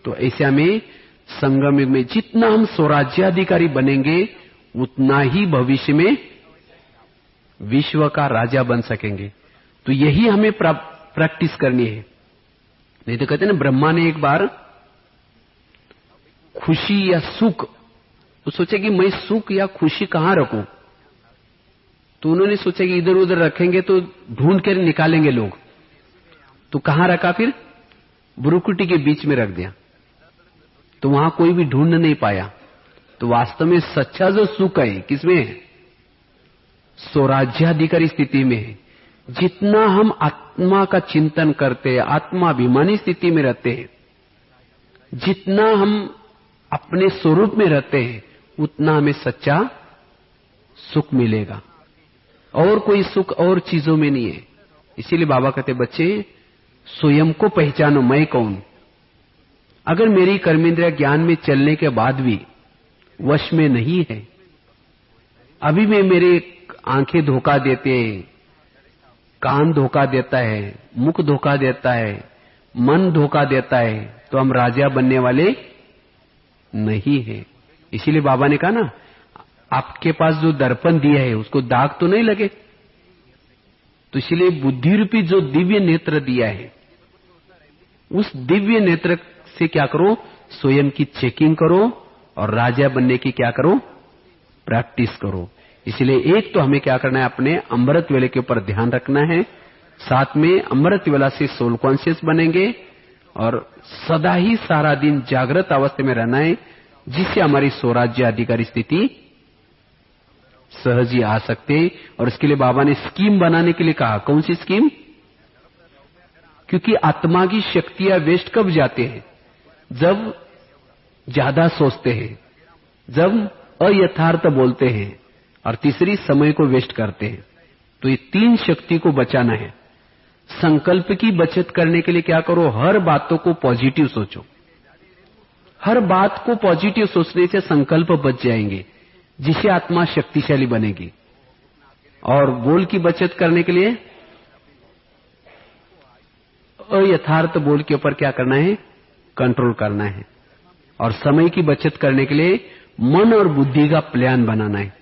तो ऐसे हमें संगम युग में जितना हम स्वराज्याधिकारी बनेंगे उतना ही भविष्य में विश्व का राजा बन सकेंगे। तो यही हमें प्रैक्टिस करनी है। नहीं तो कहते ना, ब्रह्मा ने एक बार खुशी या सुख, तो सोचे कि मैं सुख या खुशी कहां रखूं। तो उन्होंने सोचा कि इधर उधर रखेंगे तो ढूंढ कर निकालेंगे लोग। तो कहां रखा, फिर भ्रुकुटी के बीच में रख दिया। तो वहां कोई भी ढूंढ नहीं पाया। तो वास्तव में सच्चा जो सुख है किसमें है, स्वराज्याधिकारी स्थिति में है। जितना हम आत्मा का चिंतन करते हैं, आत्माभिमानी स्थिति में रहते हैं, जितना हम अपने स्वरूप में रहते हैं, उतना हमें सच्चा सुख मिलेगा। और कोई सुख और चीजों में नहीं है। इसीलिए बाबा कहते, बच्चे स्वयं को पहचानो, मैं कौन। अगर मेरी कर्मेंद्रिया ज्ञान में चलने के बाद भी वश में नहीं है, अभी भी मेरे आंखें धोखा देते हैं, कान धोखा देता है, मुख धोखा देता है, मन धोखा देता है, तो हम राजा बनने वाले नहीं है। इसीलिए बाबा ने कहा ना, आपके पास जो दर्पण दिया है उसको दाग तो नहीं लगे। तो इसलिए बुद्धि रूपी जो दिव्य नेत्र दिया है, उस दिव्य नेत्र से क्या करो, स्वयं की चेकिंग करो और राजा बनने की क्या करो, प्रैक्टिस करो। इसलिए एक तो हमें क्या करना है, अपने अमृत वेले के ऊपर ध्यान रखना है। साथ में अमृत वेला से सोल कॉन्शियस बनेंगे और सदा ही सारा दिन जागृत अवस्था में रहना है, जिससे हमारी स्वराज्य अधिकारी स्थिति सहज ही आ सकते। और इसके लिए बाबा ने स्कीम बनाने के लिए कहा। कौन सी स्कीम? क्योंकि आत्मा की शक्तियां वेस्ट कब जाते हैं, जब ज्यादा सोचते हैं, जब अयथार्थ बोलते हैं, और तीसरी समय को वेस्ट करते हैं। तो ये तीन शक्ति को बचाना है। संकल्प की बचत करने के लिए क्या करो, हर बातों को पॉजिटिव सोचो। हर बात को पॉजिटिव सोचने से संकल्प बच जाएंगे, जिससे आत्मा शक्तिशाली बनेगी। और बोल की बचत करने के लिए अयथार्थ बोल के ऊपर क्या करना है, कंट्रोल करना है। और समय की बचत करने के लिए मन और बुद्धि का प्लान बनाना है।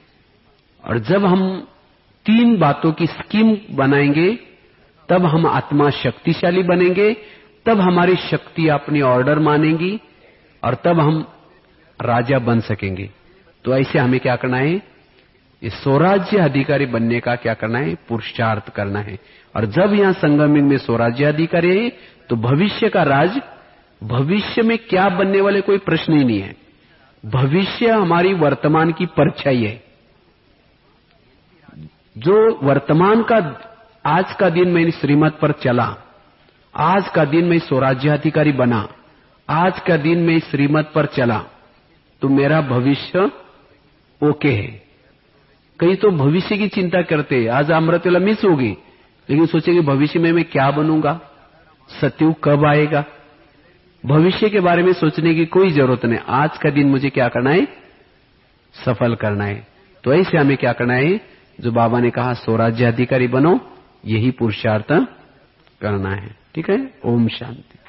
और जब हम तीन बातों की स्कीम बनाएंगे, तब हम आत्मा शक्तिशाली बनेंगे, तब हमारी शक्ति अपनी ऑर्डर मानेंगी, और तब हम राजा बन सकेंगे। तो ऐसे हमें क्या करना है, इस स्वराज्य अधिकारी बनने का क्या करना है, पुरुषार्थ करना है। और जब यहां संगम युग में स्वराज्य अधिकारी है, तो भविष्य का राज, भविष्य में क्या बनने वाले कोई प्रश्न ही नहीं है। भविष्य हमारी वर्तमान की परछाई है। जो वर्तमान का आज का दिन मैं श्रीमत पर चला, आज का दिन मैं स्वराज्याधिकारी बना, आज का दिन मैं श्रीमत पर चला, तो मेरा भविष्य ओके है। कई तो भविष्य की चिंता करते, आज अमृतवेला मिस होगी, लेकिन सोचेंगे भविष्य में मैं क्या बनूंगा, सत्युग कब आएगा। भविष्य के बारे में सोचने की कोई जरूरत नहीं। आज का दिन मुझे क्या करना है, सफल करना है। तो ऐसे हमें क्या करना है, जो बाबा ने कहा स्वराज्याधिकारी बनो, यही पुरुषार्थ करना है। ठीक है। ओम शांति।